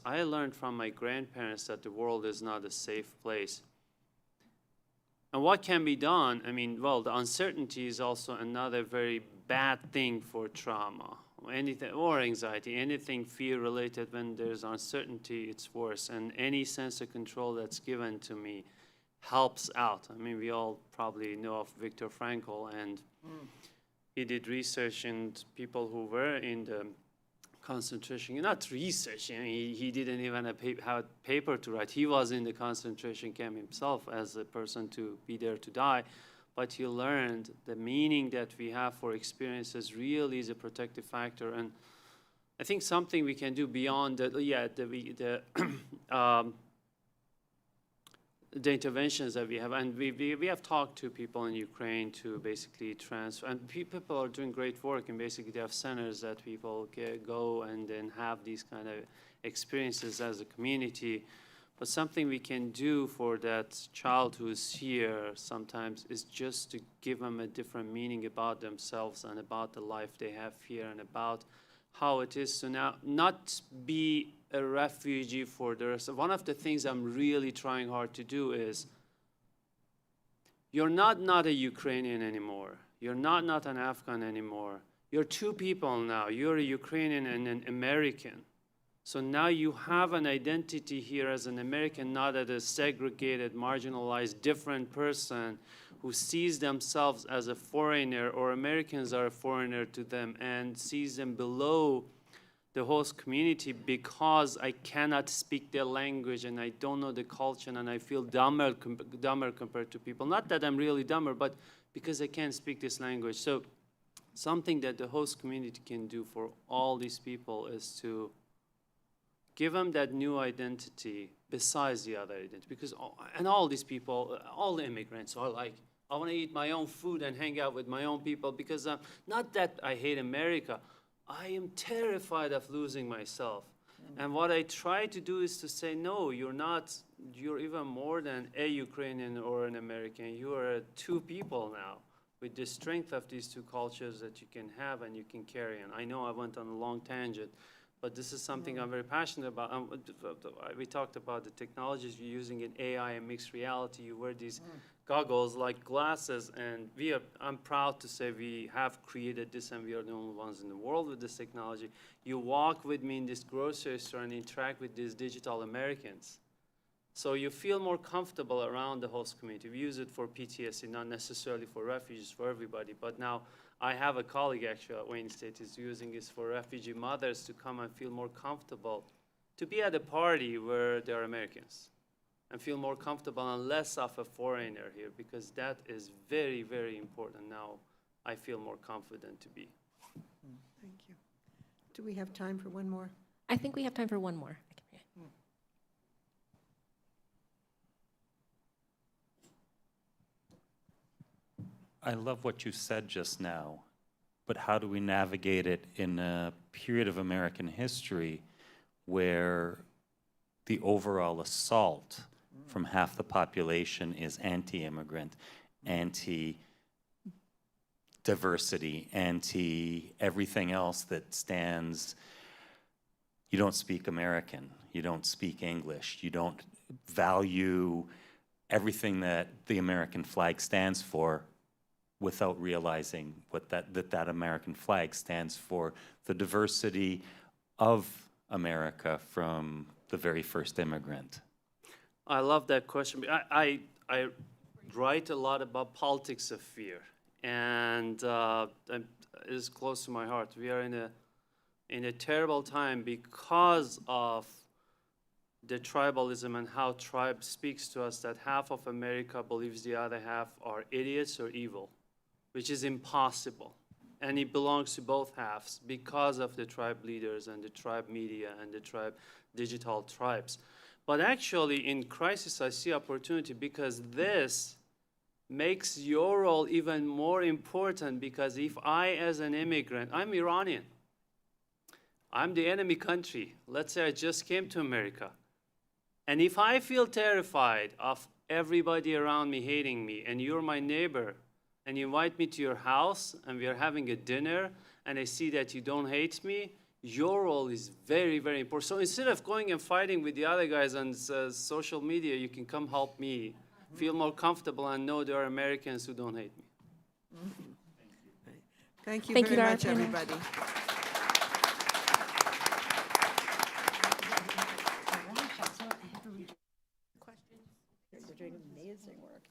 I learned from my grandparents that the world is not a safe place. And what can be done? I mean, well, the uncertainty is also another very bad thing for trauma. Anything, or anxiety, anything fear-related, when there's uncertainty, it's worse. And any sense of control that's given to me helps out. I mean, we all probably know of Viktor Frankl, and he did research in people who were in the concentration, not research, he didn't even have a paper to write. He was in the concentration camp himself as a person to be there to die, but he learned the meaning that we have for experiences really is a protective factor. And I think something we can do beyond that, the interventions that we have, and we have talked to people in Ukraine to basically transfer, and people are doing great work, and basically they have centers that people can go and then have these kind of experiences as a community. But something we can do for that child who is here sometimes is just to give them a different meaning about themselves and about the life they have here and about how it is to now not be a refugee for the rest. One of the things I'm really trying hard to do is you're not a Ukrainian anymore. You're not an Afghan anymore. You're 2 people now. You're a Ukrainian and an American. So now you have an identity here as an American, not as a segregated, marginalized, different person who sees themselves as a foreigner, or Americans are a foreigner to them, and sees them below the host community because I cannot speak their language and I don't know the culture and I feel dumber compared to people. Not that I'm really dumber, but because I can't speak this language. So something that the host community can do for all these people is to give them that new identity besides the other identity. Because, and all these people, all the immigrants are like, I want to eat my own food and hang out with my own people because not that I hate America, I am terrified of losing myself. And what I try to do is to say, no, you're not, you're even more than a Ukrainian or an American. You are 2 people now with the strength of these 2 cultures that you can have and you can carry. And I know I went on a long tangent, but this is something I'm very passionate about. We talked about the technologies you're using in AI and mixed reality. You wear these goggles like glasses, and I'm proud to say we have created this, and we are the only ones in the world with this technology. You walk with me in this grocery store and interact with these digital Americans. So you feel more comfortable around the host community. We use it for PTSD, not necessarily for refugees, for everybody. But now I have a colleague actually at Wayne State who's using this for refugee mothers to come and feel more comfortable to be at a party where there are Americans and feel more comfortable and less of a foreigner here, because that is very, very important. Now I feel more confident to be. Thank you. Do we have time for one more? I think we have time for one more. I love what you said just now, but how do we navigate it in a period of American history where the overall assault from half the population is anti-immigrant, anti-diversity, anti-everything else that stands, you don't speak American, you don't speak English, you don't value everything that the American flag stands for, without realizing what that American flag stands for, the diversity of America from the very first immigrant. I love that question. I write a lot about politics of fear, and it is close to my heart. We are in a terrible time because of the tribalism and how tribe speaks to us, that half of America believes the other half are idiots or evil, which is impossible. And it belongs to both halves because of the tribe leaders and the tribe media and the tribe digital tribes. But actually in crisis I see opportunity, because this makes your role even more important, because if I, as an immigrant, I'm Iranian, I'm the enemy country. Let's say I just came to America. And if I feel terrified of everybody around me hating me, and you're my neighbor, and you invite me to your house, and we are having a dinner, and I see that you don't hate me, your role is very, very important. So instead of going and fighting with the other guys on social media, you can come help me feel more comfortable and know there are Americans who don't hate me. Thank you Thank you very to our much, panel. everybody. They're doing amazing work.